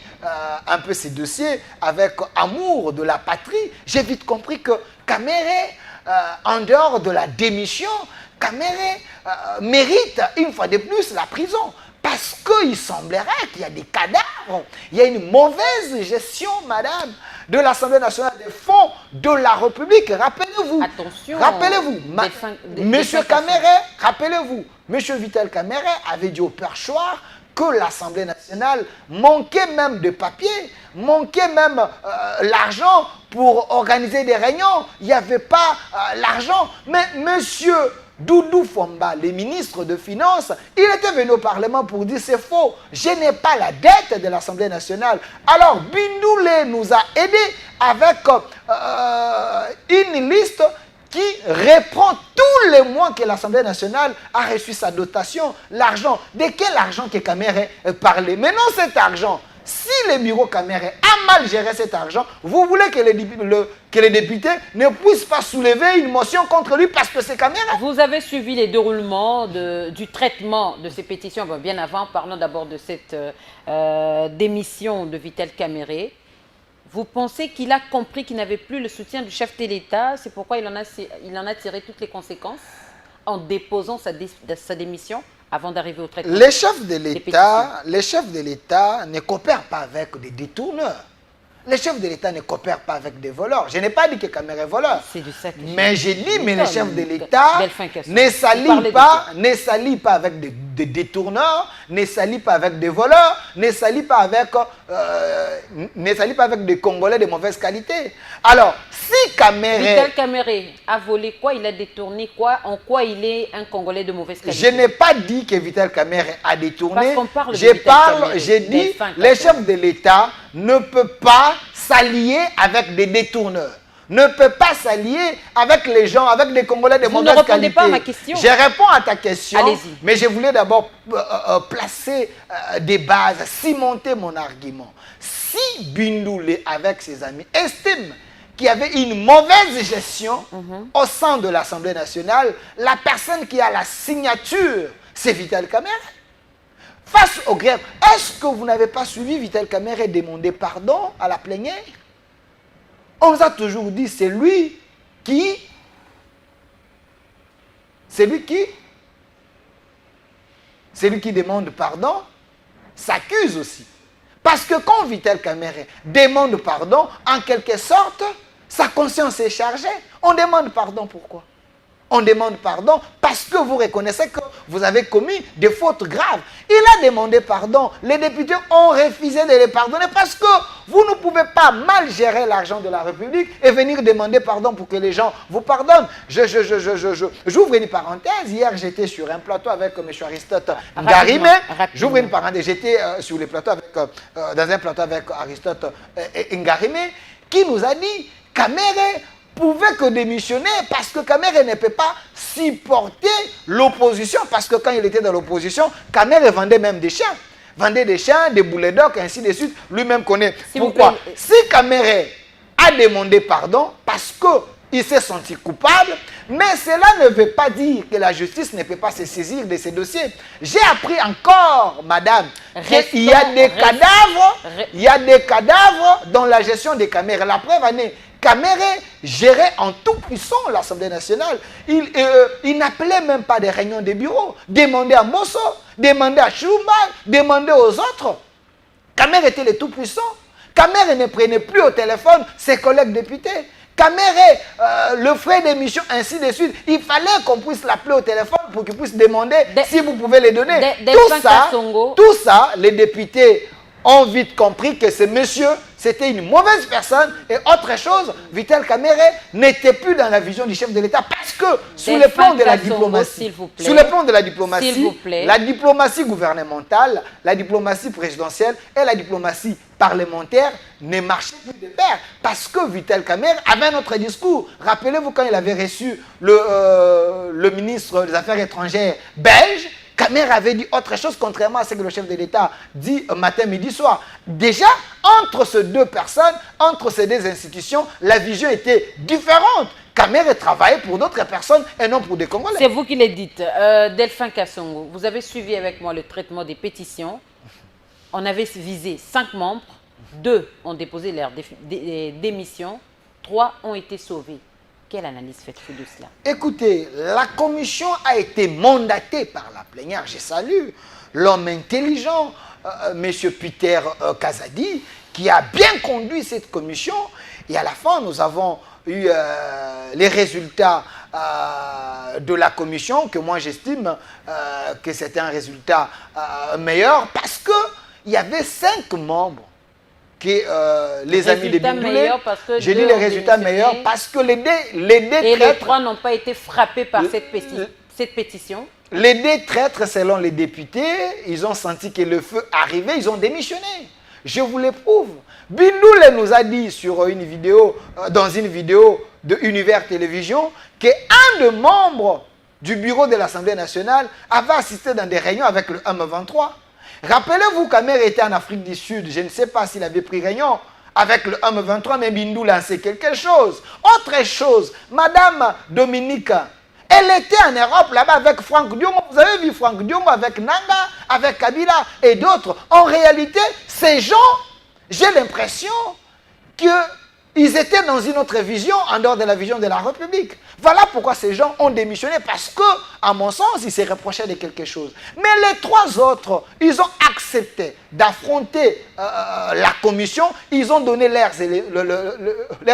un peu ces dossiers avec amour de la patrie. J'ai vite compris que Kamerhe, en dehors de la démission, Kamerhe mérite une fois de plus la prison. Parce qu'il semblerait qu'il y a des cadavres, il y a une mauvaise gestion, madame, de l'Assemblée nationale des fonds de la République. Rappelez-vous, rappelez-vous, monsieur Kamerhe, rappelez-vous, monsieur Vital Kamerhe avait dit au perchoir que l'Assemblée nationale manquait même de papier, manquait même l'argent pour organiser des réunions. Il n'y avait pas l'argent. Mais monsieur Doudou Fomba, le ministre de Finances, il était venu au Parlement pour dire c'est faux, je n'ai pas la dette de l'Assemblée nationale. Alors Bindoulé nous a aidés avec une liste qui reprend tous les mois que l'Assemblée nationale a reçu sa dotation, l'argent. De quel argent que Kamerhe parlait? Maintenant cet argent, si le bureau Kamerhe a mal géré cet argent, vous voulez que les députés ne puissent pas soulever une motion contre lui parce que c'est Kamerhe? Vous avez suivi les déroulements du traitement de ces pétitions. Bon, bien avant, parlons d'abord de cette démission de Vital Kamerhe. Vous pensez qu'il a compris qu'il n'avait plus le soutien du chef de l'État? C'est pourquoi il en a tiré toutes les conséquences en déposant sa démission avant d'arriver au traitement. Les chefs de l'État ne coopèrent pas avec des détourneurs. Les chefs de l'État ne coopèrent pas avec des voleurs. Je n'ai pas dit que Kamere est voleur. C'est de ça que mais j'ai dit, mais les chefs de l'État ne s'allient pas avec des détourneurs, ne s'allient pas avec des voleurs, ne s'allient pas avec des Congolais de mauvaise qualité. Alors, si Kamere... Vital Kamere a volé quoi? Il a détourné quoi? En quoi il est un Congolais de mauvaise qualité? Je n'ai pas dit que Vital Kamere a détourné. J'ai dit, les chefs de l'État ne peuvent pas s'allier avec des détourneurs, ne peuvent pas s'allier avec les gens, avec des Congolais de mauvaise qualité. Vous ne répondez pas à ma question. Je réponds à ta question, mais je voulais d'abord placer des bases, cimenter mon argument. Si Bindoulé, avec ses amis, estime qu'il y avait une mauvaise gestion au sein de l'Assemblée nationale, la personne qui a la signature, c'est Vital Kamere. Face aux grèves, est-ce que vous n'avez pas suivi Vital Kamere demander pardon à la plénière? On nous a toujours dit, c'est lui qui demande pardon, s'accuse aussi. Parce que quand Vital Kamere demande pardon, en quelque sorte, sa conscience est chargée. On demande pardon pourquoi? On demande pardon parce que vous reconnaissez que vous avez commis des fautes graves. Il a demandé pardon. Les députés ont refusé de les pardonner parce que vous ne pouvez pas mal gérer l'argent de la République et venir demander pardon pour que les gens vous pardonnent. J'ouvre une parenthèse. Hier, j'étais sur un plateau avec M. Aristote Ngarimé. J'ouvre une parenthèse. J'étais sur les plateaux dans un plateau avec Aristote Ngarimé qui nous a dit Kamere pouvait que démissionner parce que Kamere ne peut pas supporter l'opposition parce que quand il était dans l'opposition, Kamere vendait même des chiens. Vendait des chiens, des boulets d'oc, ainsi de suite. Lui-même connaît. Pourquoi? Si Kamere a demandé pardon parce qu'il s'est senti coupable, mais cela ne veut pas dire que la justice ne peut pas se saisir de ces dossiers. J'ai appris encore, madame, qu'il y a des cadavres dans la gestion des Kamere. La preuve en est, Kamere gérait en tout puissant l'Assemblée nationale. Il n'appelait même pas des réunions de bureau. Demandait à Mosso, demandait à Chumba, demandait aux autres. Kamere était le tout puissant. Kamere ne prenait plus au téléphone ses collègues députés. Kamere le frais d'émission, ainsi de suite. Il fallait qu'on puisse l'appeler au téléphone pour qu'il puisse demander si vous pouvez les donner. Tout ça, les députés ont vite compris que ce monsieur, c'était une mauvaise personne et autre chose, Vital Kamere n'était plus dans la vision du chef de l'État parce que sur le plan de la diplomatie, la diplomatie gouvernementale, la diplomatie présidentielle et la diplomatie parlementaire ne marchaient plus de pair parce que Vital Kamere avait un autre discours. Rappelez-vous quand il avait reçu le ministre des Affaires étrangères belge, Kamere avait dit autre chose, contrairement à ce que le chef de l'État dit matin, midi, soir. Déjà, entre ces deux personnes, entre ces deux institutions, la vision était différente. Kamere travaillait pour d'autres personnes et non pour des Congolais. C'est vous qui le dites. Delphin Kassongo, vous avez suivi avec moi le traitement des pétitions. On avait visé 5 membres, 2 ont déposé leur démission, 3 ont été sauvés. Quelle analyse faites-vous de cela? Écoutez, la commission a été mandatée par la plénière. Je salue l'homme intelligent, M. Peter Kazadi, qui a bien conduit cette commission. Et à la fin, nous avons eu les résultats de la commission, que moi j'estime que c'était un résultat meilleur, parce qu'il y avait 5 membres. Les amis de Bindoulé, j'ai dit les résultats meilleurs parce que les les 3 n'ont pas été frappés par cette pétition. Les 2 traîtres, selon les députés, ils ont senti que le feu arrivait, ils ont démissionné. Je vous le prouve. Bindoulé nous a dit sur une vidéo, dans une vidéo de Univers Télévision, qu'un des membres du bureau de l'Assemblée nationale avait assisté dans des réunions avec le M23. Rappelez-vous, Kamere était en Afrique du Sud. Je ne sais pas s'il avait pris réunion avec le M23, mais Bindoulé en sait quelque chose. Autre chose, Madame Dominique, elle était en Europe là-bas avec Franck Diongo. Vous avez vu Franck Diongo avec Nanga, avec Kabila et d'autres. En réalité, ces gens, j'ai l'impression que Ils étaient dans une autre vision, en dehors de la vision de la République. Voilà pourquoi ces gens ont démissionné, parce que, à mon sens, ils se reprochaient de quelque chose. Mais les 3 autres, ils ont accepté d'affronter la commission, ils ont donné leurs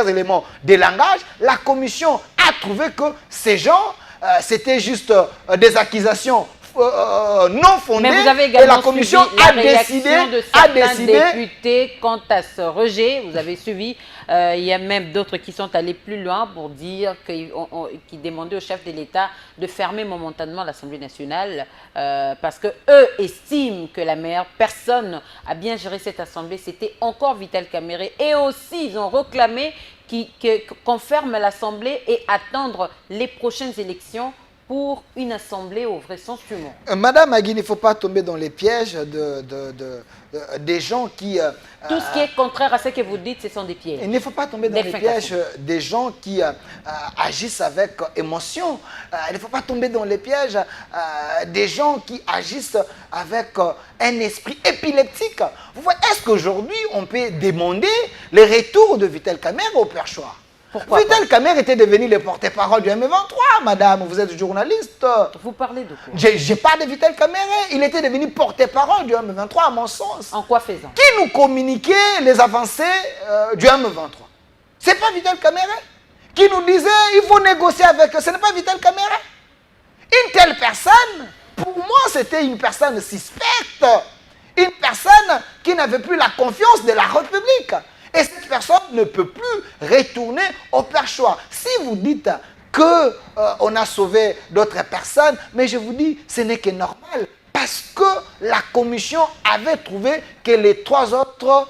éléments de langage. La commission a trouvé que ces gens, c'était juste des accusations non fondées. Mais vous avez et également la commission suivi la réaction de certains décidé députés quant à ce rejet. Vous avez suivi, il y a même d'autres qui sont allés plus loin pour dire qui demandaient au chef de l'État de fermer momentanément l'Assemblée nationale parce que eux estiment que la meilleure personne à bien gérer cette Assemblée, c'était encore Vital Kamerhe. Et aussi, ils ont réclamé qu'on ferme l'Assemblée et attendre les prochaines élections pour une assemblée au vrai sens du mot. Madame Agui, il ne faut pas tomber dans les pièges des gens qui... Tout ce qui est contraire à ce que vous dites, ce sont des pièges. Il ne faut pas tomber dans les pièges des gens qui agissent avec émotion. Il ne faut pas tomber dans les pièges des gens qui agissent avec un esprit épileptique. Vous voyez, est-ce qu'aujourd'hui, on peut demander le retour de Vital Kamerhe au perchoir? Pourquoi Vital Kamerhe était devenu le porte-parole du M23, madame. Vous êtes journaliste. Vous parlez de quoi? Je parle de Vital Kamerhe. Il était devenu porte-parole du M23, à mon sens. En quoi faisant? Qui nous communiquait les avancées du M23? Ce n'est pas Vital Kamerhe. Qui nous disait il faut négocier avec eux. Ce n'est pas Vital Kamerhe. Une telle personne, pour moi, c'était une personne suspecte. Une personne qui n'avait plus la confiance de la République. Et cette personne ne peut plus retourner au perchoir. Si vous dites qu'on a sauvé d'autres personnes, mais je vous dis, ce n'est que normal. Parce que la commission avait trouvé que les 3 autres,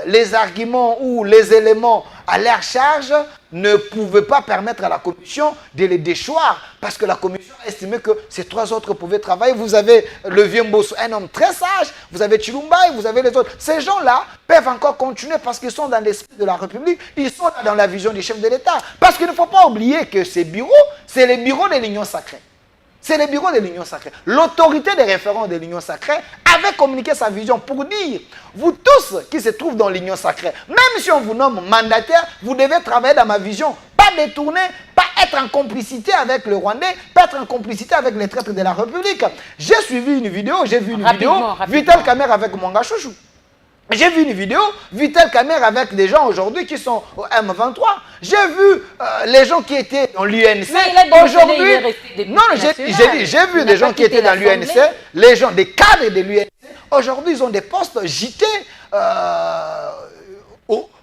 les arguments ou les éléments à leur charge ne pouvaient pas permettre à la commission de les déchoir. Parce que la commission a estimé que ces 3 autres pouvaient travailler. Vous avez le vieux Mbosso, un homme très sage. Vous avez Chilumba et vous avez les autres. Ces gens-là peuvent encore continuer parce qu'ils sont dans l'esprit de la République. Ils sont dans la vision du chef de l'État. Parce qu'il ne faut pas oublier que ces bureaux, c'est les bureaux de l'Union sacrée. C'est le bureau de l'Union sacrée. L'autorité des référents de l'Union sacrée avait communiqué sa vision pour dire, vous tous qui se trouvent dans l'Union sacrée, même si on vous nomme mandataire, vous devez travailler dans ma vision. Pas détourner, pas être en complicité avec le Rwandais, pas être en complicité avec les traîtres de la République. J'ai suivi une vidéo, Vital Kamerhe avec Mwanga Chouchou. J'ai vu une vidéo, Vital Kamerhe avec des gens aujourd'hui qui sont au M23. J'ai vu les gens qui étaient dans l'UNC. Aujourd'hui, non, j'ai vu des gens qui étaient dans l'UNC, les gens, des cadres de l'UNC. Aujourd'hui, ils ont des postes JT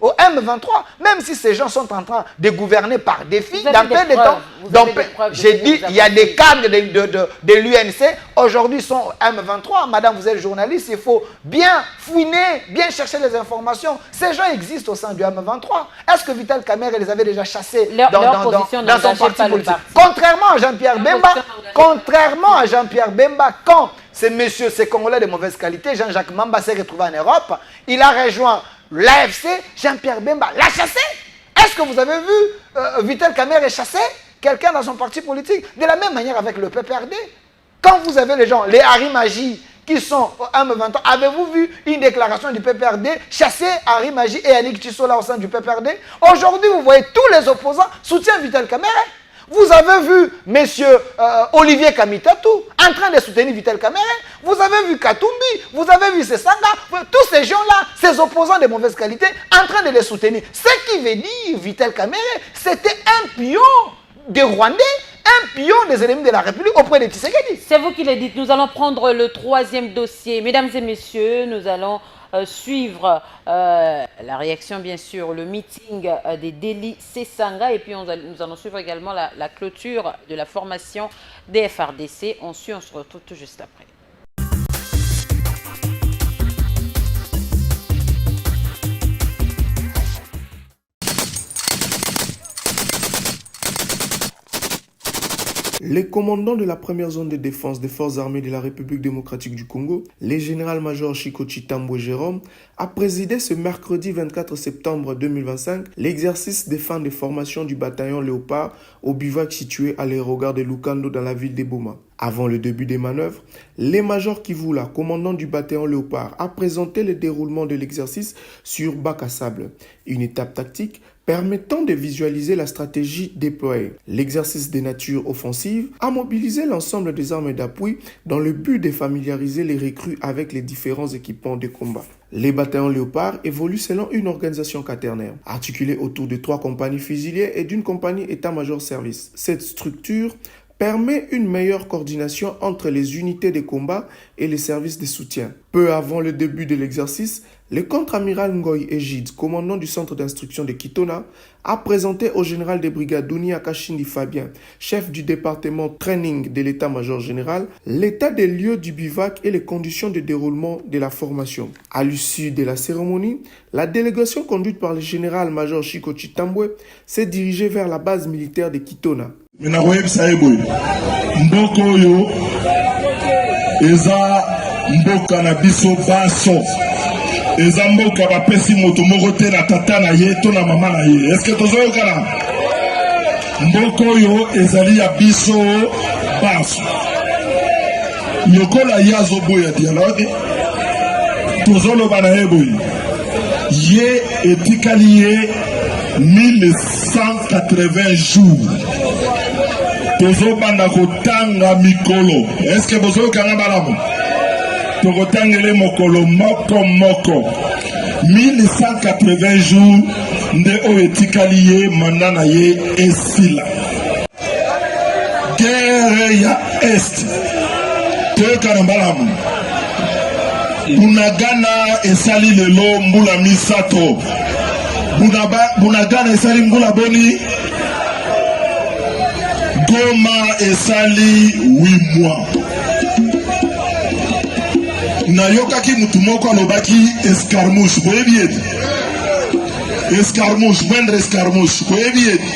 au M23, même si ces gens sont en train de gouverner par défi, dans peu de temps. J'ai dit, il y a des cadres de l'UNC, aujourd'hui ils sont au M23. Madame, vous êtes journaliste, il faut bien fouiner, bien chercher les informations. Ces gens existent au sein du M23. Est-ce que Vital Kamerhe les avait déjà chassés dans son parti politique? Contrairement à Jean-Pierre Bemba, quand ces Congolais de mauvaise qualité, Jean-Jacques Mamba s'est retrouvé en Europe, il a rejoint l'AFC, Jean-Pierre Bemba l'a chassé. Est-ce que vous avez vu Vital Kamerhe chasser quelqu'un dans son parti politique? De la même manière avec le PPRD. Quand vous avez les gens, les Harry Magie, qui sont au M23, avez-vous vu une déclaration du PPRD chasser Harry Magie et Yannick Tissola au sein du PPRD? Aujourd'hui, vous voyez tous les opposants soutiennent Vital Kamerhe. Vous avez vu M. Olivier Kamitatou en train de soutenir Vital Kamerhe. Vous avez vu Katumbi, vous avez vu Sesanga, tous ces gens-là, ces opposants de mauvaise qualité, en train de les soutenir. Ce qui veut dire, Vital Kamerhe, c'était un pion des Rwandais, un pion des ennemis de la République auprès de Tshisekedi. C'est vous qui le dites. Nous allons prendre le 3e dossier. Mesdames et messieurs, nous allons suivre la réaction, bien sûr, le meeting des Deli Sesanga. Et puis, nous allons suivre également la clôture de la formation des FRDC. On se retrouve tout juste après. Le commandant de la première zone de défense des forces armées de la République démocratique du Congo, le général-major Chico Chitambwe Jérôme, a présidé ce mercredi 24 septembre 2025 l'exercice des fins de formation du bataillon Léopard au bivouac situé à l'aérogare de Lukando dans la ville d'Eboma. Avant le début des manœuvres, le major Kivula, commandant du bataillon Léopard, a présenté le déroulement de l'exercice sur bac à sable, une étape tactique permettant de visualiser la stratégie déployée. L'exercice de nature offensive a mobilisé l'ensemble des armes d'appui dans le but de familiariser les recrues avec les différents équipements de combat. Les bataillons Léopard évoluent selon une organisation quaternaire, articulée autour de 3 compagnies fusilières et d'une compagnie état-major service. Cette structure permet une meilleure coordination entre les unités de combat et les services de soutien. Peu avant le début de l'exercice, le contre-amiral Ngoy Ejid, commandant du centre d'instruction de Kitona, a présenté au général de brigade Douni Akashindi Fabien, chef du département training de l'état-major général, l'état des lieux du bivouac et les conditions de déroulement de la formation. À l'issue de la cérémonie, la délégation conduite par le général-major Chico Chitambwe s'est dirigée vers la base militaire de Kitona. Mboko yo eza mboka na biso baso eza mboka bapesi moto moko te na tata na ye to na mama na ye. Est-ce que tozoyokana? Mboko yo ezali ya biso baso yokola ye azoboya dialogue tozoloba na ye boye ye etikali ye 1180 jours tozobanda kotanga mikolo. Est-ce que bozoyokanga malamu? Tokotangele mokolo moko moko 1180 jours nde oyo etikali ye manda na ye esila. Guerre ya est toyokana malamu. Bunagana esali lelo mbula misato. Bunagana esali mbula boni. Goma esali 8 mois. Nayokaki mutu moko alobaki escarmouche. Boyebi yedi? Escarmouche, moindre escarmouche. Boyebi yedi?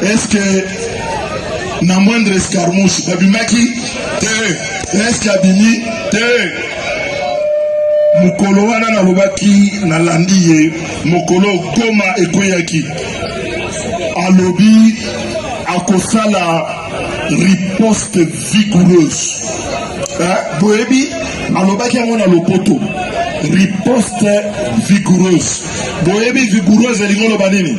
Est-ce que na moindre escarmouche babimaki? Te. Est-ce que abimi? Te. Mukolo wana nalobaki nalandi ye mokolo Goma ekweyaki. Alobi akosala riposte vigoureuse. Boyebi alobaki yango na lopoto riposte vigoureuse. Boyebi vigoureuse elingo loba nini?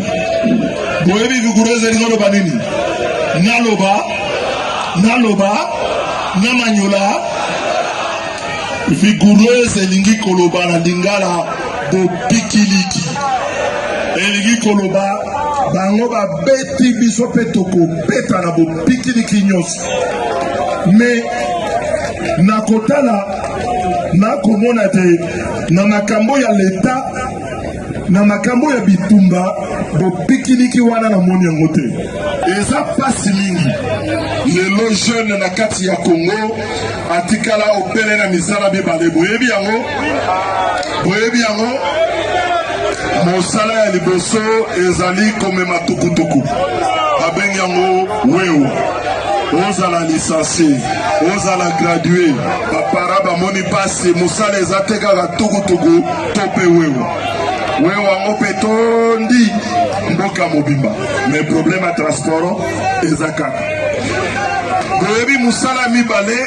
Boyebi vigoureuse elingo loba nini? Naloba namanyola vigoureuse elingi koloba na lingala bopikiliki elingi koloba bango babeti biso mpe tokobeta na bopikiliki nyonso. Me nakotala nakomona te na makambo ya leta na makambo ya bitumba bopikiliki wana namoni yango te. Eza pasi mingi lelo jeune na kati ya Congo atikala opele na misala mibale. Boyebi yango? Boyebi yango? Mosala ya liboso ezali komema tukutuku abengi yango weo. Ozala licencié, ozala gradué, bapara bamoni pasi mosala eza te kaka tukutuku to mpe wewe. Wewe yango mpe tondi mboka mobimba. Mais problème ya transport eza kaka. Boyebi mosala mibale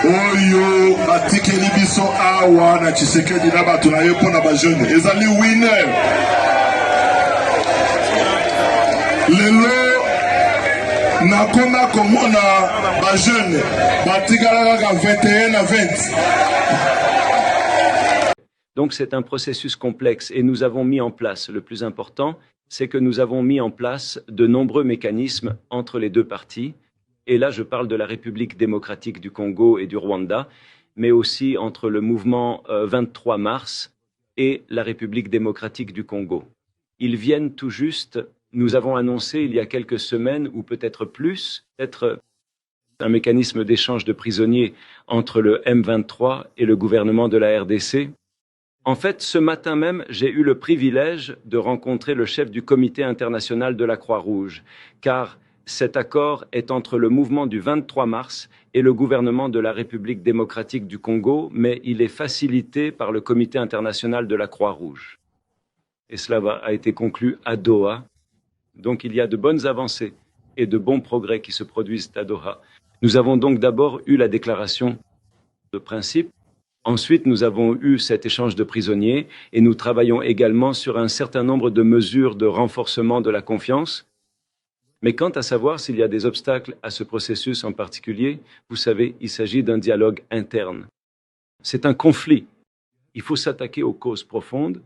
oyo batikeli biso awa na Tshisekedi na bato na ye mpona bajeune ezali winner. Lelo nakoma komona bajeune batikala kaka 21 à 20. Donc c'est un processus complexe et nous avons mis en place, le plus important, c'est que nous avons mis en place de nombreux mécanismes entre les deux parties. Et là, je parle de la République démocratique du Congo et du Rwanda, mais aussi entre le mouvement 23 mars et la République démocratique du Congo. Ils viennent tout juste, nous avons annoncé il y a quelques semaines, ou peut-être plus, peut-être un mécanisme d'échange de prisonniers entre le M23 et le gouvernement de la RDC. En fait, ce matin même, j'ai eu le privilège de rencontrer le chef du Comité international de la Croix-Rouge, car cet accord est entre le mouvement du 23 mars et le gouvernement de la République démocratique du Congo, mais il est facilité par le Comité international de la Croix-Rouge. Et cela a été conclu à Doha. Donc il y a de bonnes avancées et de bons progrès qui se produisent à Doha. Nous avons donc d'abord eu la déclaration de principe. Ensuite, nous avons eu cet échange de prisonniers et nous travaillons également sur un certain nombre de mesures de renforcement de la confiance. Mais quant à savoir s'il y a des obstacles à ce processus en particulier, vous savez, il s'agit d'un dialogue interne. C'est un conflit. Il faut s'attaquer aux causes profondes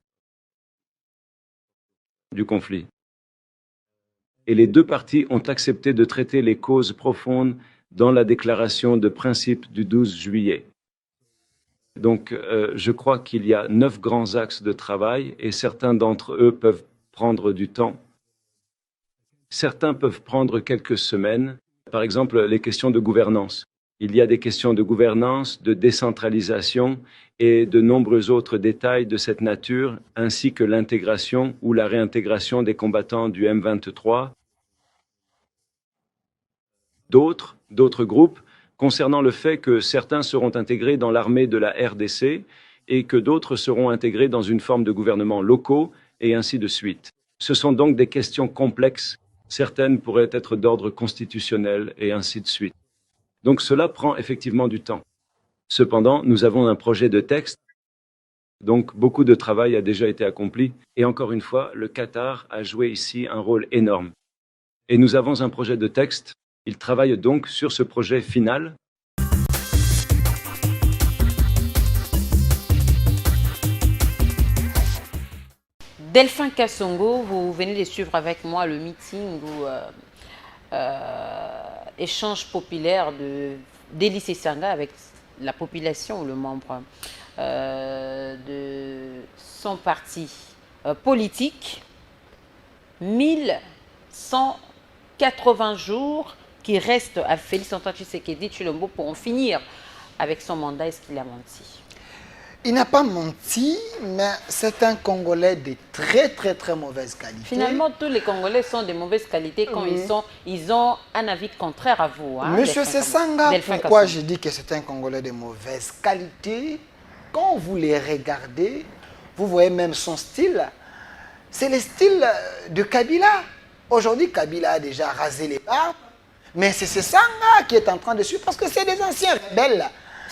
du conflit. Et les deux parties ont accepté de traiter les causes profondes dans la déclaration de principe du 12 juillet. Donc, je crois qu'il y a 9 grands axes de travail et certains d'entre eux peuvent prendre du temps. Certains peuvent prendre quelques semaines. Par exemple, les questions de gouvernance. Il y a des questions de gouvernance, de décentralisation et de nombreux autres détails de cette nature, ainsi que l'intégration ou la réintégration des combattants du M23. D'autres groupes, concernant le fait que certains seront intégrés dans l'armée de la RDC et que d'autres seront intégrés dans une forme de gouvernement locaux et ainsi de suite. Ce sont donc des questions complexes. Certaines pourraient être d'ordre constitutionnel et ainsi de suite. Donc cela prend effectivement du temps. Cependant, nous avons un projet de texte, donc beaucoup de travail a déjà été accompli. Et encore une fois, le Qatar a joué ici un rôle énorme. Et nous avons un projet de texte. Il travaille donc sur ce projet final. Delphin Kassongo, vous venez de suivre avec moi le meeting ou échange populaire d'Élie Sesanga avec la population ou le membre de son parti politique. 1180 jours qui restent à Félix-Antoine Tshisekedi Tshilombo pour en finir avec son mandat. Est-ce qu'il a menti? Il n'a pas menti, mais c'est un Congolais de très très très mauvaise qualité. Finalement, tous les Congolais sont de mauvaise qualité quand ils ont un avis contraire à vous. Hein, Monsieur Sesanga, pourquoi je dis que c'est un Congolais de mauvaise qualité? Quand vous les regardez, vous voyez même son style. C'est le style de Kabila. Aujourd'hui, Kabila a déjà rasé les barbes, mais c'est Sesanga qui est en train de suivre parce que c'est des anciens rebelles.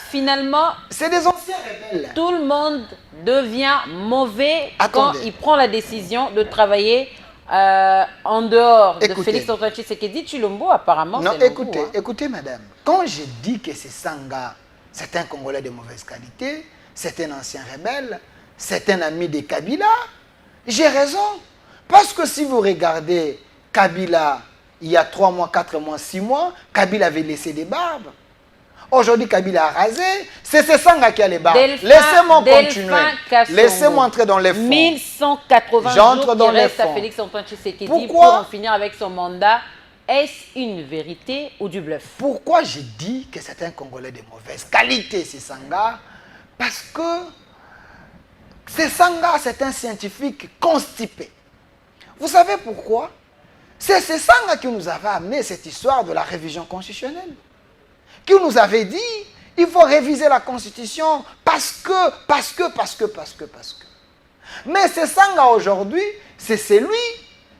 Finalement, c'est des anciens rebelles. Tout le monde devient mauvais quand il prend la décision de travailler en dehors de Félix-Antoine Tshisekedi Tshilombo, apparemment. Non, écoutez, madame. Quand je dis que Sesanga, c'est un Congolais de mauvaise qualité, c'est un ancien rebelle, c'est un ami de Kabila, j'ai raison. Parce que si vous regardez Kabila, il y a 3 mois, 4 mois, 6 mois, Kabila avait laissé des barbes. Aujourd'hui, Kabila a rasé. C'est Sesanga qui a les barbes. Laissez-moi continuer. Laissez-moi entrer dans les fonds. 1180 jours qui restent à Félix-Antoine Tshisekedi pour en finir avec son mandat. Est-ce une vérité ou du bluff? Pourquoi je dis que c'est un Congolais de mauvaise qualité, Sesanga? Parce que Sesanga, c'est un scientifique constipé. Vous savez pourquoi? C'est Sesanga qui nous avait amené cette histoire de la révision constitutionnelle. Qui nous avait dit, il faut réviser la Constitution parce que. Mais Sesanga aujourd'hui, c'est celui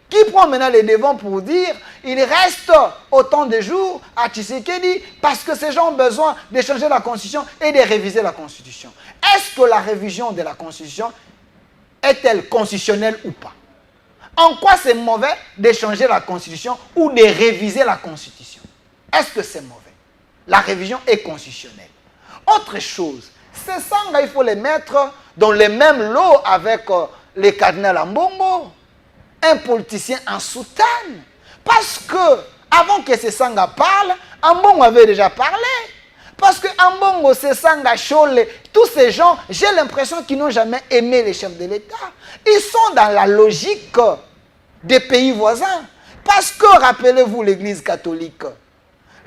qui prend maintenant les devants pour dire, il reste autant de jours à Tshisekedi parce que ces gens ont besoin de changer la Constitution et de réviser la Constitution. Est-ce que la révision de la Constitution est-elle constitutionnelle ou pas? En quoi c'est mauvais de changer la Constitution ou de réviser la Constitution? Est-ce que c'est mauvais? La révision est constitutionnelle. Autre chose, Sesanga, il faut les mettre dans le même lot avec le cardinal Ambongo, un politicien en soutane. Parce que, avant que Sesanga parle, Ambongo avait déjà parlé. Parce que Ambongo, Sesanga, Chole, tous ces gens, j'ai l'impression qu'ils n'ont jamais aimé les chefs de l'État. Ils sont dans la logique des pays voisins. Parce que, rappelez-vous l'Église catholique,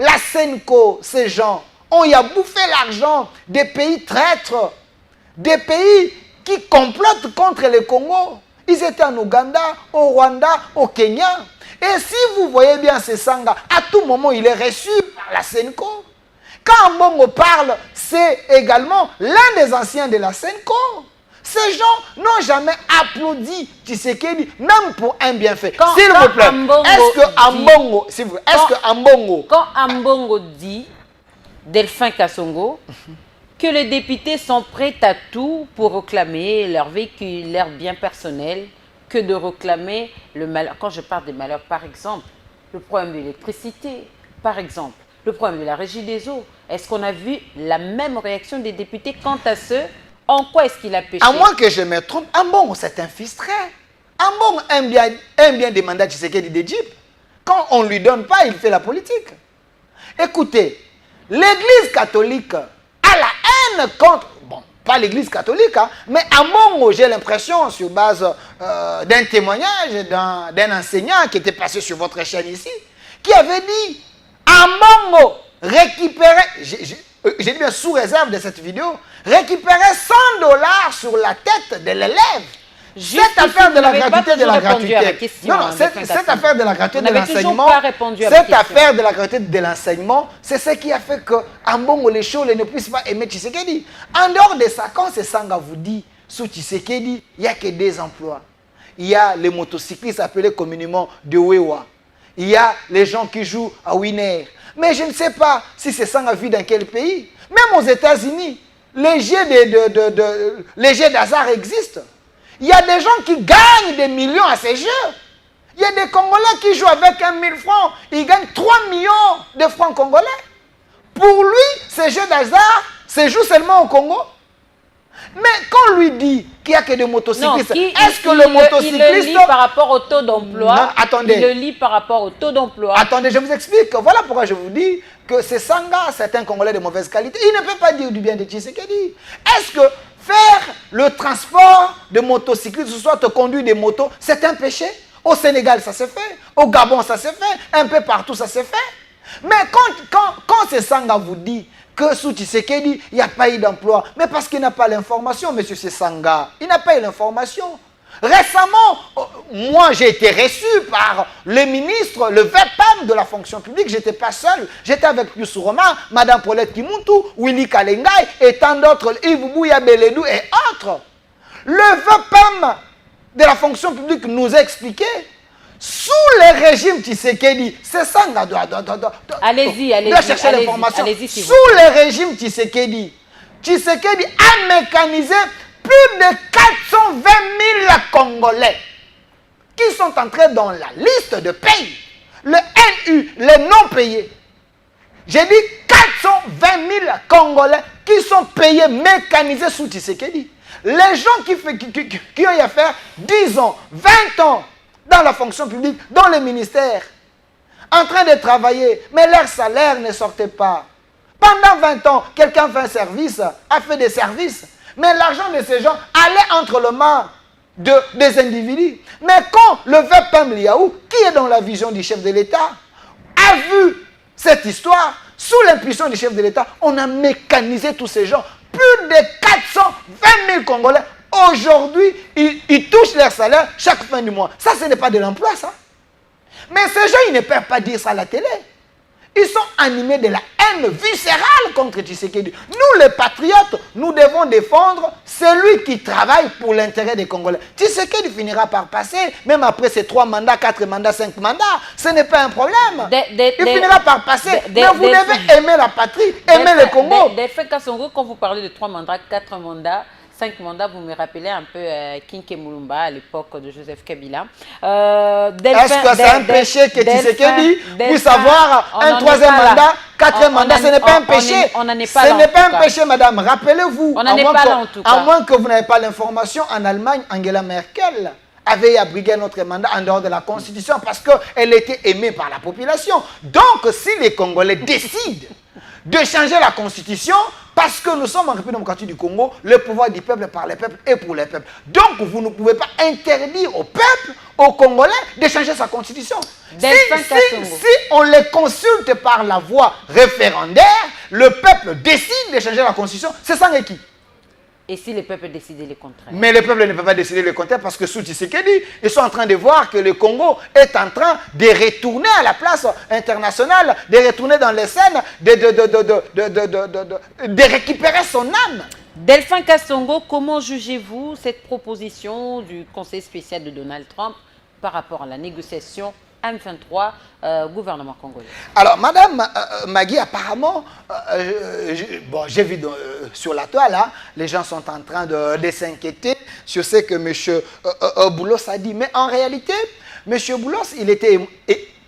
la Senko, ces gens, ont y a bouffé l'argent des pays traîtres, des pays qui complotent contre le Congo. Ils étaient en Ouganda, au Rwanda, au Kenya. Et si vous voyez bien ce Sanga, à tout moment, il est reçu par la Senko. Quand Ambongo parle, c'est également l'un des anciens de la Senko. Ces gens n'ont jamais applaudi Tshisekedi, même pour un bienfait. S'il vous plaît, est-ce que Ambongo... Quand Ambongo dit, Delphin Kassongo, que les députés sont prêts à tout pour réclamer leur véhicule, leur bien personnel, que de réclamer le malheur. Quand je parle des malheurs, par exemple, le problème de l'électricité, par exemple, le problème de la régie des eaux, est-ce qu'on a vu la même réaction des députés quant à ce... En quoi est-ce qu'il a péché? À moins que je me trompe, Ambongo, c'est un filtré. Ambongo aime bien demander à Tshisekedi d'Égypte. Quand on ne lui donne pas, il fait la politique. Écoutez, l'Église catholique a la haine contre... Bon, pas l'Église catholique, hein, mais Ambongo, j'ai l'impression, sur base d'un témoignage d'un enseignant qui était passé sur votre chaîne ici, qui avait dit, Ambongo récupérait... J'ai dit bien sous réserve de cette vidéo, récupérer 100 $ sur la tête de l'élève. Cette affaire de la gratuité de la gratuité. Non, cette affaire de la gratuité de l'enseignement, cette affaire de la gratuité de l'enseignement, c'est ce qui a fait que Ambongo les Chole ne puissent pas aimer Tshisekedi. En dehors de ça, quand ce Sanga vous dit sous Tshisekedi, il n'y a que des emplois. Il y a les motocyclistes appelés communément de Wewa. Il y a les gens qui jouent à Winner. Mais je ne sais pas si c'est Sanga vit dans quel pays. Même aux États-Unis, les jeux d'hasard existent. Il y a des gens qui gagnent des millions à ces jeux. Il y a des Congolais qui jouent avec 1 000 francs. Ils gagnent 3 millions de francs congolais. Pour lui, ces jeux d'hasard se jouent seulement au Congo. Mais quand on lui dit qu'il n'y a que des motocyclistes, est-ce que le motocycliste... Il le lit par rapport au taux d'emploi. Attendez. Il le lit par rapport au taux d'emploi. Attendez, je vous explique. Voilà pourquoi je vous dis que c'est Sanga, c'est un Congolais de mauvaise qualité. Il ne peut pas dire du bien de Tshisekedi. Est-ce que faire le transport de motocyclistes, soit te conduire des motos, c'est un péché? Au Sénégal, ça se fait. Au Gabon, ça se fait. Un peu partout, ça se fait. Mais quand c'est Sanga vous dit que sous Tshisekedi, il n'y a pas eu d'emploi. Mais parce qu'il n'a pas l'information, monsieur Sanga. Il n'a pas eu l'information. Récemment, moi, j'ai été reçu par le ministre, le VPAM de la fonction publique. Je n'étais pas seul. J'étais avec Pius Roma, Mme Paulette Kimuntu, Willy Kalengay et tant d'autres, Yves Bouya Beledou et autres. Le VPAM de la fonction publique nous a expliqué, sous le régime Tshisekedi, c'est ça qu'on doit chercher l'information. Sous le régime Tshisekedi, Tshisekedi a mécanisé plus de 420 000 Congolais qui sont entrés dans la liste de pays. Le NU, les non payés. J'ai dit 420 000 Congolais qui sont payés, mécanisés sous Tshisekedi. Les gens qui ont eu à faire 10 ans, 20 ans, dans la fonction publique, dans les ministères, en train de travailler, mais leur salaire ne sortait pas. Pendant 20 ans, quelqu'un fait un service, a fait des services, mais l'argent de ces gens allait entre les mains des individus. Mais quand le VPM Liaou, qui est dans la vision du chef de l'État, a vu cette histoire, sous l'impulsion du chef de l'État, on a mécanisé tous ces gens. Plus de 420 000 Congolais. Aujourd'hui, ils touchent leur salaire chaque fin du mois. Ça, ce n'est pas de l'emploi, ça. Mais ces gens, ils ne peuvent pas dire ça à la télé. Ils sont animés de la haine viscérale contre Tshisekedi. Nous, les patriotes, nous devons défendre celui qui travaille pour l'intérêt des Congolais. Tshisekedi finira par passer, même après ses 3 mandats, 4 mandats, 5 mandats. Ce n'est pas un problème. Il finira par passer. Mais vous devez aimer la patrie, aimer le Congo. Delphin Kassongo, quand vous parlez de 3 mandats, 4 mandats, 5 mandats, vous me rappelez un peu Kinké Moulumba à l'époque de Joseph Kabila. Est-ce que c'est un péché que Tshisekedi puisse avoir un 3e mandat, 4e mandat? Ce n'est pas un péché. Ce n'est pas un péché, madame. Rappelez-vous, à moins que vous n'avez pas l'information, en Allemagne, Angela Merkel avait abrigué notre mandat en dehors de la Constitution parce qu'elle était aimée par la population. Donc, si les Congolais décident de changer la Constitution, parce que nous sommes en République démocratique du Congo, le pouvoir du peuple par les peuples et pour les peuples. Donc, vous ne pouvez pas interdire au peuple, aux Congolais, de changer sa Constitution. Si on les consulte par la voie référendaire, le peuple décide de changer la Constitution, c'est sans qui? Et si le peuple décide le contraire? Mais le peuple ne peut pas décider le contraire parce que sous Tshisekedi, ils sont en train de voir que le Congo est en train de retourner à la place internationale, de retourner dans les scènes, de récupérer son âme. Delphin Kassongo, comment jugez-vous cette proposition du Conseil spécial de Donald Trump par rapport à la négociation M23 gouvernement congolais? Alors, Madame Magui, apparemment, j'ai vu sur la toile, hein, les gens sont en train de s'inquiéter sur ce que M. Boulos a dit. Mais en réalité, M. Boulos, il était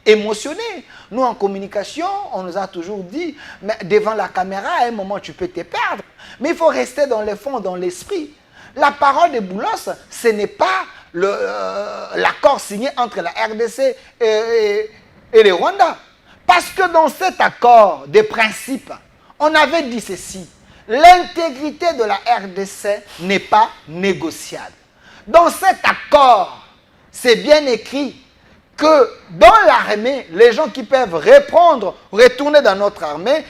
émotionné. Nous, en communication, on nous a toujours dit, mais devant la caméra, à un moment, tu peux te perdre. Mais il faut rester dans le fond, dans l'esprit. La parole de Boulos, ce n'est pas l'accord signé entre la RDC et le Rwanda. Parce que dans cet accord de principe, on avait dit ceci: l'intégrité de la RDC n'est pas négociable. Dans cet accord, c'est bien écrit que dans l'armée, les gens qui peuvent retourner dans notre armée,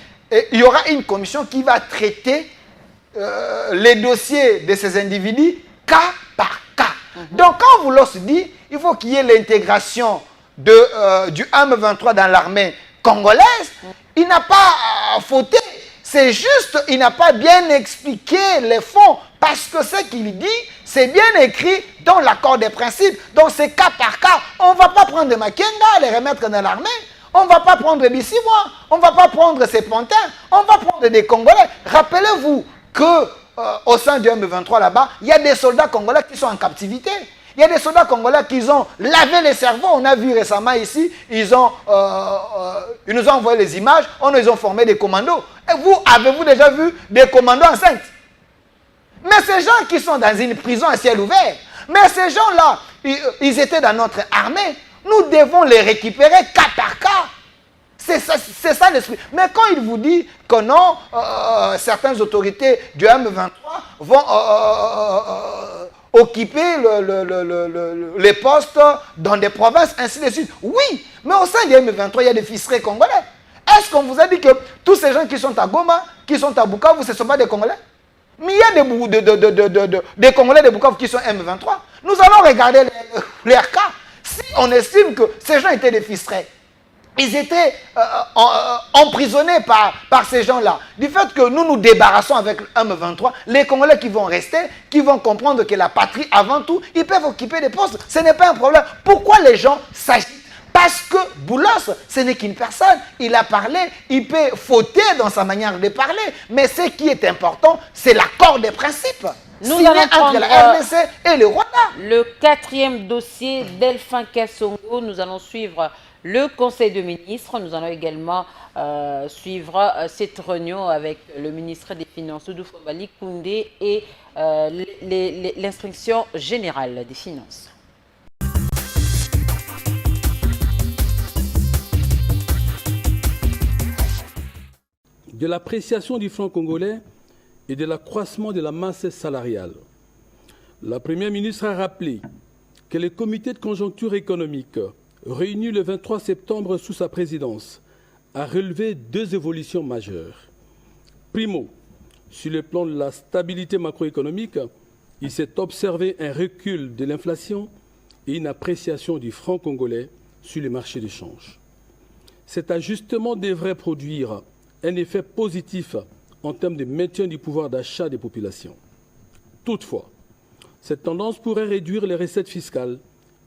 il y aura une commission qui va traiter les dossiers de ces individus cas par cas. Donc quand vous leur dites, il faut qu'il y ait l'intégration du M23 dans l'armée congolaise, il n'a pas fauté. C'est juste, il n'a pas bien expliqué les fonds, parce que ce qu'il dit, c'est bien écrit dans l'accord des principes. Donc c'est cas par cas. On ne va pas prendre Makenga, les remettre dans l'armée. On ne va pas prendre Bissimois. On ne va pas prendre ces Pontins. On va prendre des Congolais. Rappelez-vous qu'au sein du M23 là-bas, il y a des soldats congolais qui sont en captivité. Il y a des soldats congolais qui ont lavé les cerveaux. On a vu récemment ici, ils nous ont envoyé les images, on nous a formé des commandos. Et vous, avez-vous déjà vu des commandos enceintes? Mais ces gens qui sont dans une prison à ciel ouvert, mais ces gens-là, ils étaient dans notre armée. Nous devons les récupérer cas par cas. C'est ça l'esprit. Mais quand il vous dit que non, certaines autorités du M23 vont occuper les postes dans des provinces, ainsi de suite. Oui, mais au sein du M23, il y a des fistrés congolais. Est-ce qu'on vous a dit que tous ces gens qui sont à Goma, qui sont à Bukavu, ce ne sont pas des Congolais? Mais il y a des Congolais de Bukavu qui sont M23. Nous allons regarder leurs cas. Si on estime que ces gens étaient des fistrés, ils étaient emprisonnés par ces gens-là. Du fait que nous nous débarrassons avec le M23, les Congolais qui vont rester, qui vont comprendre que la patrie, avant tout, ils peuvent occuper des postes. Ce n'est pas un problème. Pourquoi les gens s'agitent? Parce que Boulos, ce n'est qu'une personne. Il a parlé, il peut fauter dans sa manière de parler. Mais ce qui est important, c'est l'accord des principes. Nous allons prendre entre la RDC et le Rwanda. Le quatrième dossier, Delphin Kassongo. Nous allons suivre le Conseil de ministres. Nous allons également suivre cette réunion avec le ministre des Finances, Doudou Fobali Koundé, et l'inspection générale des finances. De l'appréciation du franc congolais et de l'accroissement de la masse salariale. La Première ministre a rappelé que le comité de conjoncture économique, réuni le 23 septembre sous sa présidence, a relevé deux évolutions majeures. Primo, sur le plan de la stabilité macroéconomique, il s'est observé un recul de l'inflation et une appréciation du franc congolais sur les marchés d'échange. Cet ajustement devrait produire un effet positif en termes de maintien du pouvoir d'achat des populations. Toutefois, cette tendance pourrait réduire les recettes fiscales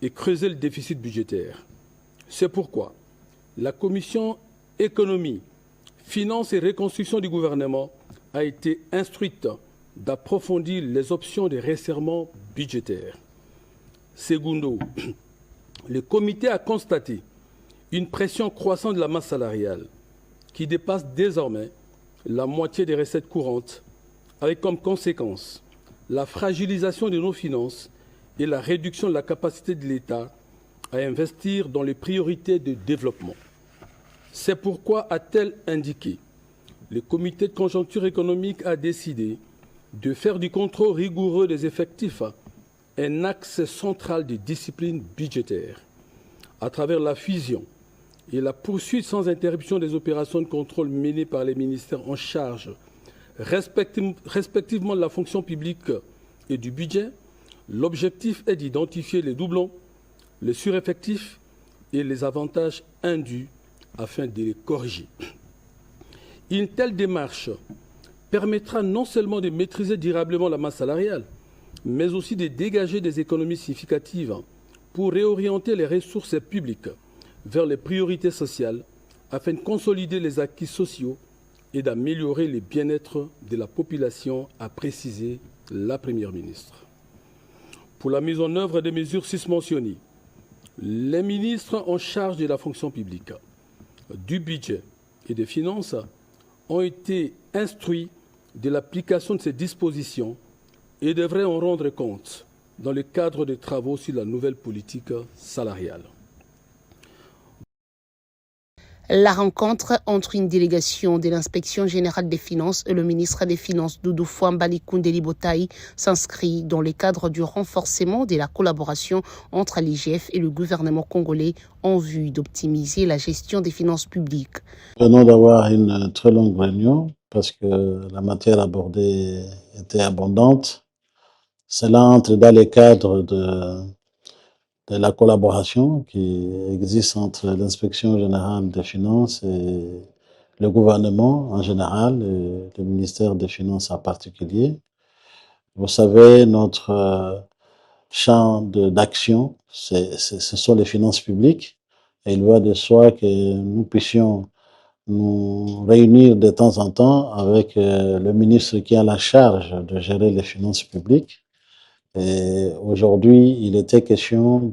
et creuser le déficit budgétaire. C'est pourquoi la Commission économie, finances et reconstruction du gouvernement a été instruite d'approfondir les options de resserrement budgétaire. Secondo, le comité a constaté une pression croissante de la masse salariale qui dépasse désormais la moitié des recettes courantes, avec comme conséquence la fragilisation de nos finances et la réduction de la capacité de l'État à investir dans les priorités de développement. C'est pourquoi, a-t-elle indiqué, le comité de conjoncture économique a décidé de faire du contrôle rigoureux des effectifs un axe central des disciplines budgétaires, à travers la fusion et la poursuite sans interruption des opérations de contrôle menées par les ministères en charge respectivement de la fonction publique et du budget. L'objectif est d'identifier les doublons, les sureffectifs et les avantages indus afin de les corriger. Une telle démarche permettra non seulement de maîtriser durablement la masse salariale, mais aussi de dégager des économies significatives pour réorienter les ressources publiques vers les priorités sociales afin de consolider les acquis sociaux et d'améliorer le bien-être de la population, a précisé la Première ministre. Pour la mise en œuvre des mesures susmentionnées, les ministres en charge de la fonction publique, du budget et des finances ont été instruits de l'application de ces dispositions et devraient en rendre compte dans le cadre des travaux sur la nouvelle politique salariale. La rencontre entre une délégation de l'Inspection générale des finances et le ministre des Finances Doudou Fwamba Likundeli Botaï s'inscrit dans le cadre du renforcement de la collaboration entre l'IGF et le gouvernement congolais en vue d'optimiser la gestion des finances publiques. Nous venons d'avoir une très longue réunion parce que la matière abordée était abondante. Cela entre dans le cadre de la collaboration qui existe entre l'Inspection générale des finances et le gouvernement en général, et le ministère des Finances en particulier. Vous savez, notre champ d'action, ce sont les finances publiques. Et il va de soi que nous puissions nous réunir de temps en temps avec le ministre qui a la charge de gérer les finances publiques. Et aujourd'hui, il était question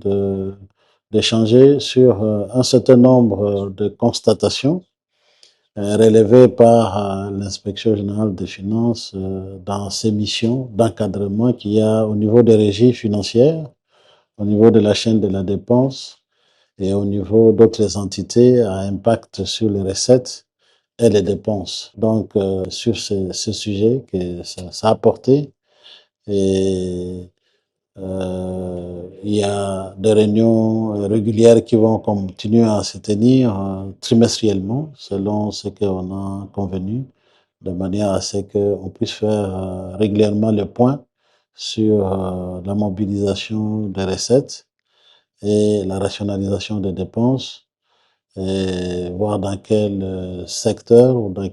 d'échanger sur un certain nombre de constatations relevées par l'Inspection générale des finances dans ses missions d'encadrement qu'il y a au niveau des régies financières, au niveau de la chaîne de la dépense et au niveau d'autres entités à impact sur les recettes et les dépenses. Donc, sur ce sujet que ça a porté, et il y a des réunions régulières qui vont continuer à se tenir trimestriellement selon ce qu'on a convenu, de manière à ce qu'on puisse faire régulièrement le point sur la mobilisation des recettes et la rationalisation des dépenses, et voir dans quel secteur ou dans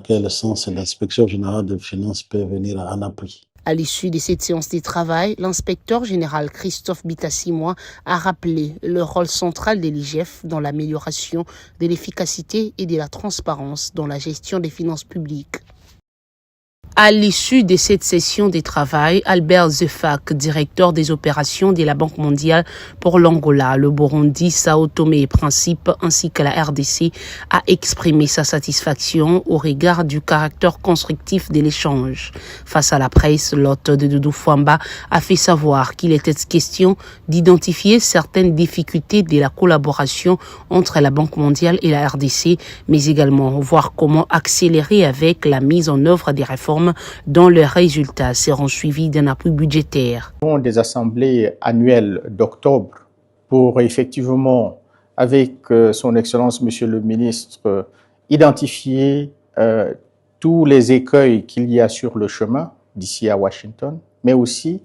quel sens l'Inspection générale des finances peut venir en appui. À l'issue de cette séance de travail, l'inspecteur général Christophe Bitassimwa a rappelé le rôle central de l'IGF dans l'amélioration de l'efficacité et de la transparence dans la gestion des finances publiques. À l'issue de cette session de travail, Albert Zefak, directeur des opérations de la Banque mondiale pour l'Angola, le Burundi, Sao Tomé et Principe, ainsi que la RDC, a exprimé sa satisfaction au regard du caractère constructif de l'échange. Face à la presse, l'hôte de Doudou Fwamba a fait savoir qu'il était question d'identifier certaines difficultés de la collaboration entre la Banque mondiale et la RDC, mais également voir comment accélérer avec la mise en œuvre des réformes dont les résultats seront suivis d'un appui budgétaire. Des assemblées annuelles d'octobre pour effectivement, avec son Excellence Monsieur le Ministre, identifier tous les écueils qu'il y a sur le chemin d'ici à Washington, mais aussi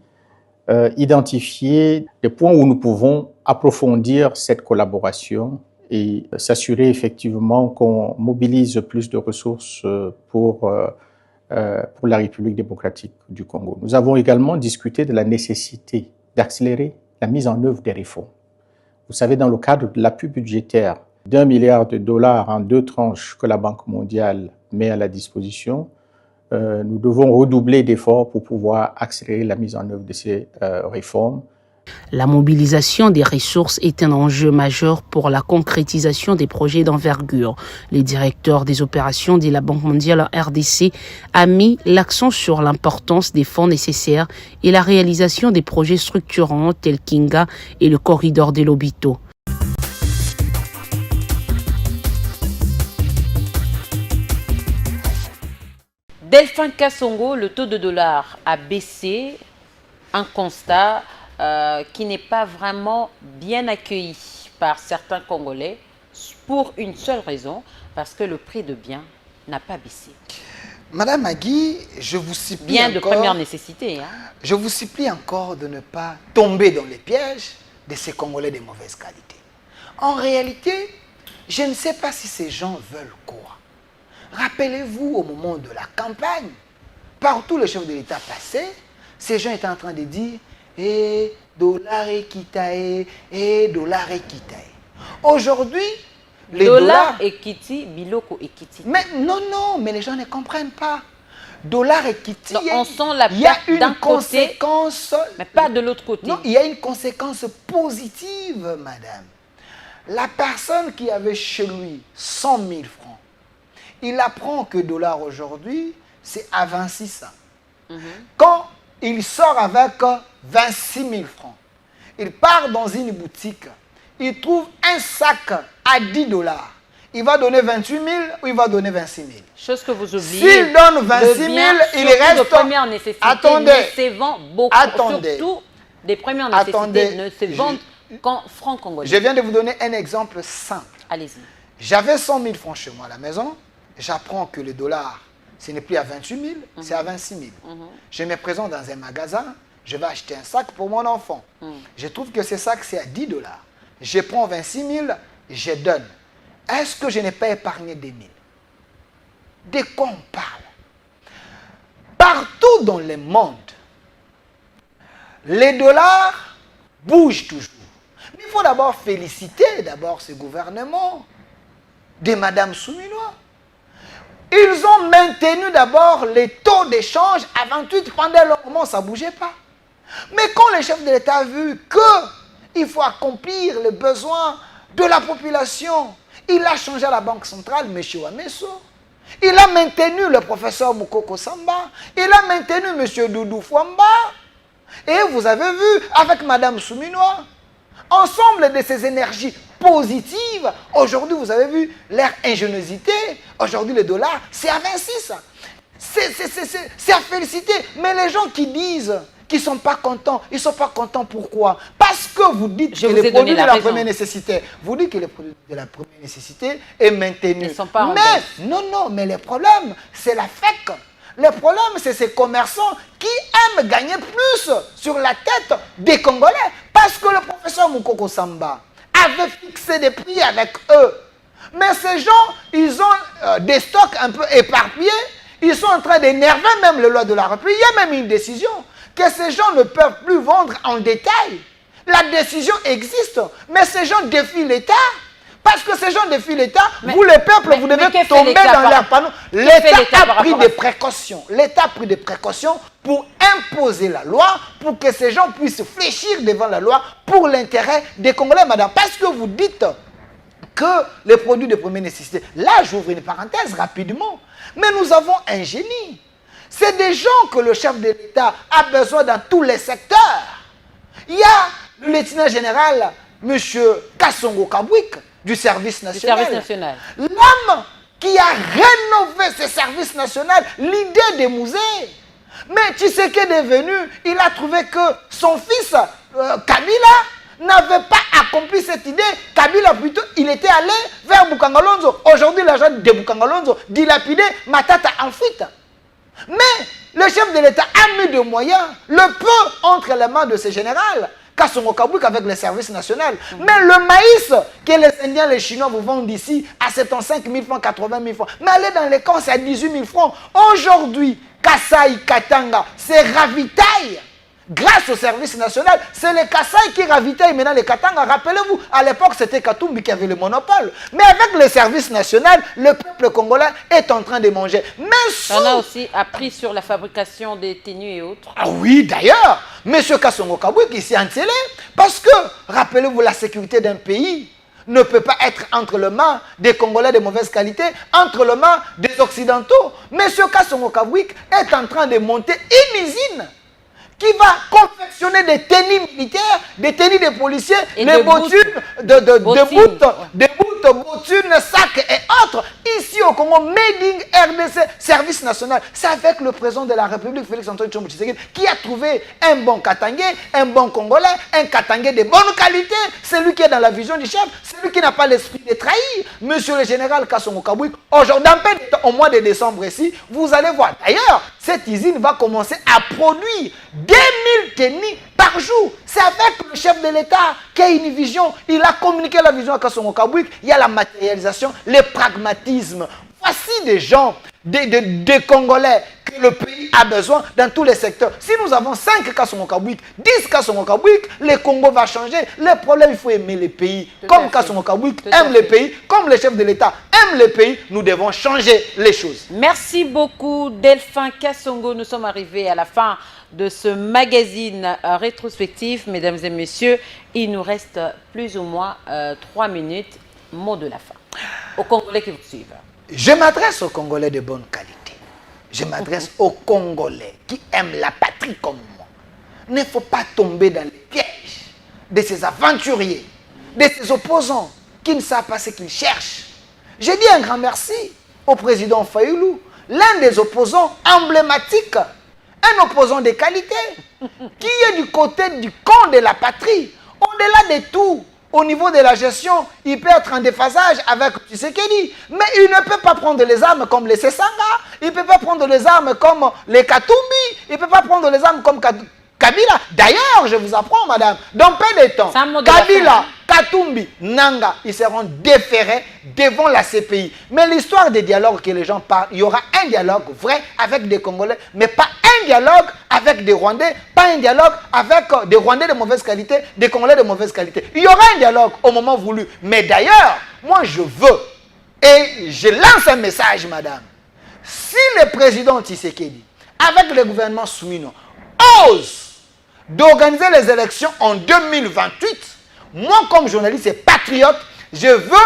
identifier des points où nous pouvons approfondir cette collaboration et s'assurer effectivement qu'on mobilise plus de ressources pour la République démocratique du Congo. Nous avons également discuté de la nécessité d'accélérer la mise en œuvre des réformes. Vous savez, dans le cadre de l'appui budgétaire d'$1 milliard en 2 tranches que la Banque mondiale met à la disposition, nous devons redoubler d'efforts pour pouvoir accélérer la mise en œuvre de ces réformes. La mobilisation des ressources est un enjeu majeur pour la concrétisation des projets d'envergure. Le directeur des opérations de la Banque mondiale en RDC a mis l'accent sur l'importance des fonds nécessaires et la réalisation des projets structurants tels qu'Inga et le corridor de Lobito. Delphin Kassongo, le taux de dollar a baissé, un constat qui n'est pas vraiment bien accueilli par certains Congolais pour une seule raison, parce que le prix de biens n'a pas baissé. Madame Magui, je vous supplie Bien de encore, première nécessité. Hein. Je vous supplie encore de ne pas tomber dans les pièges de ces Congolais de mauvaise qualité. En réalité, je ne sais pas si ces gens veulent quoi. Rappelez-vous, au moment de la campagne, partout le chef de l'État passait, ces gens étaient en train de dire « Eh, dollar et kitae, eh, dollar et kitae ». Aujourd'hui, les dollars... et kiti, biloko et kiti. Mais non, mais les gens ne comprennent pas. Dollar et kiti, on sent la il y a perte une d'un conséquence... côté, mais pas de l'autre côté. Non, il y a une conséquence positive, madame. La personne qui avait chez lui 100 000 francs, il apprend que dollar aujourd'hui, c'est à 26 cents. Quand il sort avec 26 000 francs, il part dans une boutique, il trouve un sac à 10 $. Il va donner 28 000 ou il va donner 26 000. Chose que vous oubliez. S'il donne 26 000, il reste... de première nécessité Attendez. ne se vend beaucoup. Attendez. Surtout, des premières nécessités Attendez. ne se vendent qu'en francs congolais. Je viens de vous donner un exemple simple. Allez-y. J'avais 100 000 francs chez moi à la maison. J'apprends que le dollar, ce n'est plus à 28 000, c'est à 26 000. Je me présente dans un magasin, je vais acheter un sac pour mon enfant. Je trouve que ce sac, c'est à 10 $. Je prends 26 000, je donne. Est-ce que je n'ai pas épargné des 1000? De quoi on parle? Partout dans le monde, les dollars bougent toujours. Mais il faut d'abord féliciter ce gouvernement de Mme Souminois. Ils ont maintenu d'abord les taux d'échange à 28 pendant un long moment, ça ne bougeait pas. Mais quand le chef de l'État a vu qu'il faut accomplir les besoins de la population, il a changé à la Banque centrale, M. Wameso. Il a maintenu le professeur Moukoko Samba. Il a maintenu M. Doudou Fouamba. Et vous avez vu avec Mme Souminois, ensemble de ces énergies positives, aujourd'hui vous avez vu leur ingéniosité. Aujourd'hui le dollar, c'est à 26. C'est à féliciter. Mais les gens qui disent qu'ils ne sont pas contents, ils ne sont pas contents pourquoi? Parce que vous dites que les produits de la première nécessité, vous dites que les produits de la première nécessité est maintenu. Mais non, mais le problème, c'est la FEC. Le problème, c'est ces commerçants qui aiment gagner plus sur la tête des Congolais. Parce que le professeur Moukoko Samba avait fixé des prix avec eux. Mais ces gens, ils ont des stocks un peu éparpillés. Ils sont en train d'énerver même les lois de la République. Il y a même une décision que ces gens ne peuvent plus vendre en détail. La décision existe, mais ces gens défient l'État. Parce que ces gens défient l'État, vous les peuples, vous devez tomber dans leurs panneaux. L'État a pris des précautions. L'État a pris des précautions pour imposer la loi, pour que ces gens puissent fléchir devant la loi pour l'intérêt des Congolais, madame. Parce que vous dites que les produits de première nécessité, là j'ouvre une parenthèse rapidement, mais nous avons un génie. C'est des gens que le chef de l'État a besoin dans tous les secteurs. Il y a le lieutenant général, M. Kassongo Kabwik, du service national. L'homme qui a rénové ce service national, l'idée des musées. Mais Tshisekedi est venu, il a trouvé que son fils, Kabila, n'avait pas accompli cette idée. Kabila plutôt, il était allé vers Bukangalonzo. Aujourd'hui, l'argent de Bukangalonzo dilapidé, Matata en fuite. Mais le chef de l'État a mis des moyens, le peu entre les mains de ce général, Kassongo Kabwik avec le service national. Mais le maïs que les Indiens, les Chinois vous vendent ici à 75 000 francs, 80 000 francs. Mais allez dans les camps, c'est à 18 000 francs. Aujourd'hui, Kasaï, Katanga, c'est ravitaille. Grâce au service national, c'est les Kasaï qui ravitaillent maintenant les Katanga. Rappelez-vous, à l'époque, c'était Katumbi qui avait le monopole. Mais avec le service national, le peuple congolais est en train de manger. Mais on a aussi appris sur la fabrication des tenues et autres. Ah oui, d'ailleurs, M. Kassongo Kabwik ici en télé, parce que, rappelez-vous, la sécurité d'un pays ne peut pas être entre les mains des Congolais de mauvaise qualité, entre les mains des Occidentaux. M. Kassongo Kabwik est en train de monter une usine qui va confectionner des tenues militaires, des tenues de policiers, les bottines, des bottes, bottines, sacs et autres, ici au Congo, Made in RDC, service national. C'est avec le président de la République, Félix Antoine Tshisekedi, qui a trouvé un bon Katangé, un bon Congolais, un Katangé de bonne qualité, celui qui est dans la vision du chef, celui qui n'a pas l'esprit de trahir. Monsieur le général Kassongo Kabouik, aujourd'hui, au mois de décembre ici, vous allez voir. D'ailleurs, cette usine va commencer à produire 2000 tenues par jour. C'est avec le chef de l'État qui a une vision. Il a communiqué la vision à Kassongo Kabouik. Il y a la matérialisation, le pragmatisme. Voici des gens, des Congolais que le pays a besoin dans tous les secteurs. Si nous avons 5 Kassongo Kabouik, 10 Kassongo Kabouik, le Congo va changer. Le problème, il faut aimer les pays. Comme Kassongo Kabouik aime les pays, comme le chef de l'État aime les pays, nous devons changer les choses. Merci beaucoup, Delphin Kassongo. Nous sommes arrivés à la fin de ce magazine rétrospectif. Mesdames et messieurs, il nous reste plus ou moins 3 minutes. Mot de la fin. Aux Congolais qui vous suivent. Je m'adresse aux Congolais de bonne qualité. Je m'adresse aux Congolais qui aiment la patrie comme moi. Il ne faut pas tomber dans les pièges de ces aventuriers, de ces opposants qui ne savent pas ce qu'ils cherchent. Je dis un grand merci au président Fayoulou, l'un des opposants emblématiques, un opposant de qualité, qui est du côté du camp de la patrie, au-delà de tout. Au niveau de la gestion, il peut être en déphasage avec Tshisekedi, mais il ne peut pas prendre les armes comme les Sessanga, il ne peut pas prendre les armes comme les Katumbi, il ne peut pas prendre les armes comme Kabila. D'ailleurs, je vous apprends, madame, dans peu de temps, Kabila, Katumbi, Nanga, ils seront déférés devant la CPI. Mais l'histoire des dialogues que les gens parlent, il y aura un dialogue vrai avec des Congolais, mais pas un dialogue avec des Rwandais, pas un dialogue avec des Rwandais de mauvaise qualité, des Congolais de mauvaise qualité. Il y aura un dialogue au moment voulu. Mais d'ailleurs, moi je veux, et je lance un message, madame, si le président Tshisekedi, avec le gouvernement Souino, ose d'organiser les élections en 2028, moi comme journaliste et patriote, je veux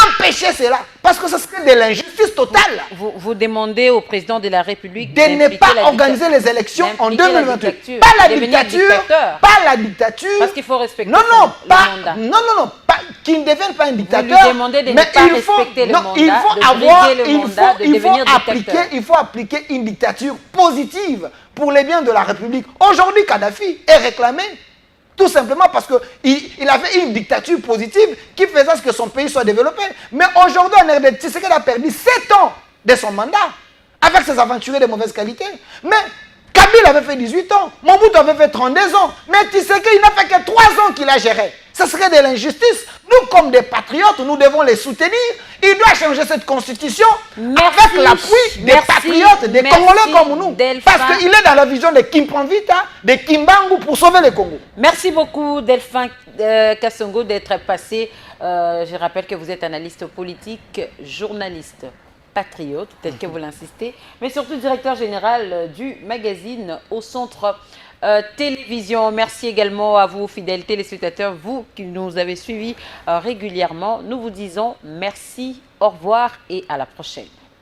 empêcher cela, parce que ce serait de l'injustice totale. Vous demandez au président de la République de ne pas organiser les élections en 2028. Pas la dictature, pas la dictature. Parce qu'il faut respecter le mandat. Non, qu'il ne devienne pas un dictateur. Vous lui demandez de ne pas respecter le mandat, il faut appliquer une dictature positive pour les biens de la République. Aujourd'hui, Kadhafi est réclamé tout simplement parce qu'il avait une dictature positive qui faisait ce que son pays soit développé. Mais aujourd'hui, en RDC, Tshisekedi a perdu 7 ans de son mandat avec ses aventuriers de mauvaise qualité. Mais Kabila avait fait 18 ans, Mobutu avait fait 32 ans, mais Tshisekedi n'a fait que 3 ans qu'il a géré. Ce serait de l'injustice. Nous, comme des patriotes, nous devons les soutenir. Il doit changer cette constitution avec l'appui des patriotes, des Congolais comme nous. Parce qu'il est dans la vision de Kimprandvita, de Kimbangu pour sauver le Congo. Merci beaucoup, Delphin Kassongo, d'être passé. Je rappelle que vous êtes analyste politique, journaliste, patriote, tel que vous l'insistez, mais surtout directeur général du magazine Au Centre Télévision. Merci également à vous, fidèles téléspectateurs, vous qui nous avez suivis régulièrement. Nous vous disons merci, au revoir et à la prochaine.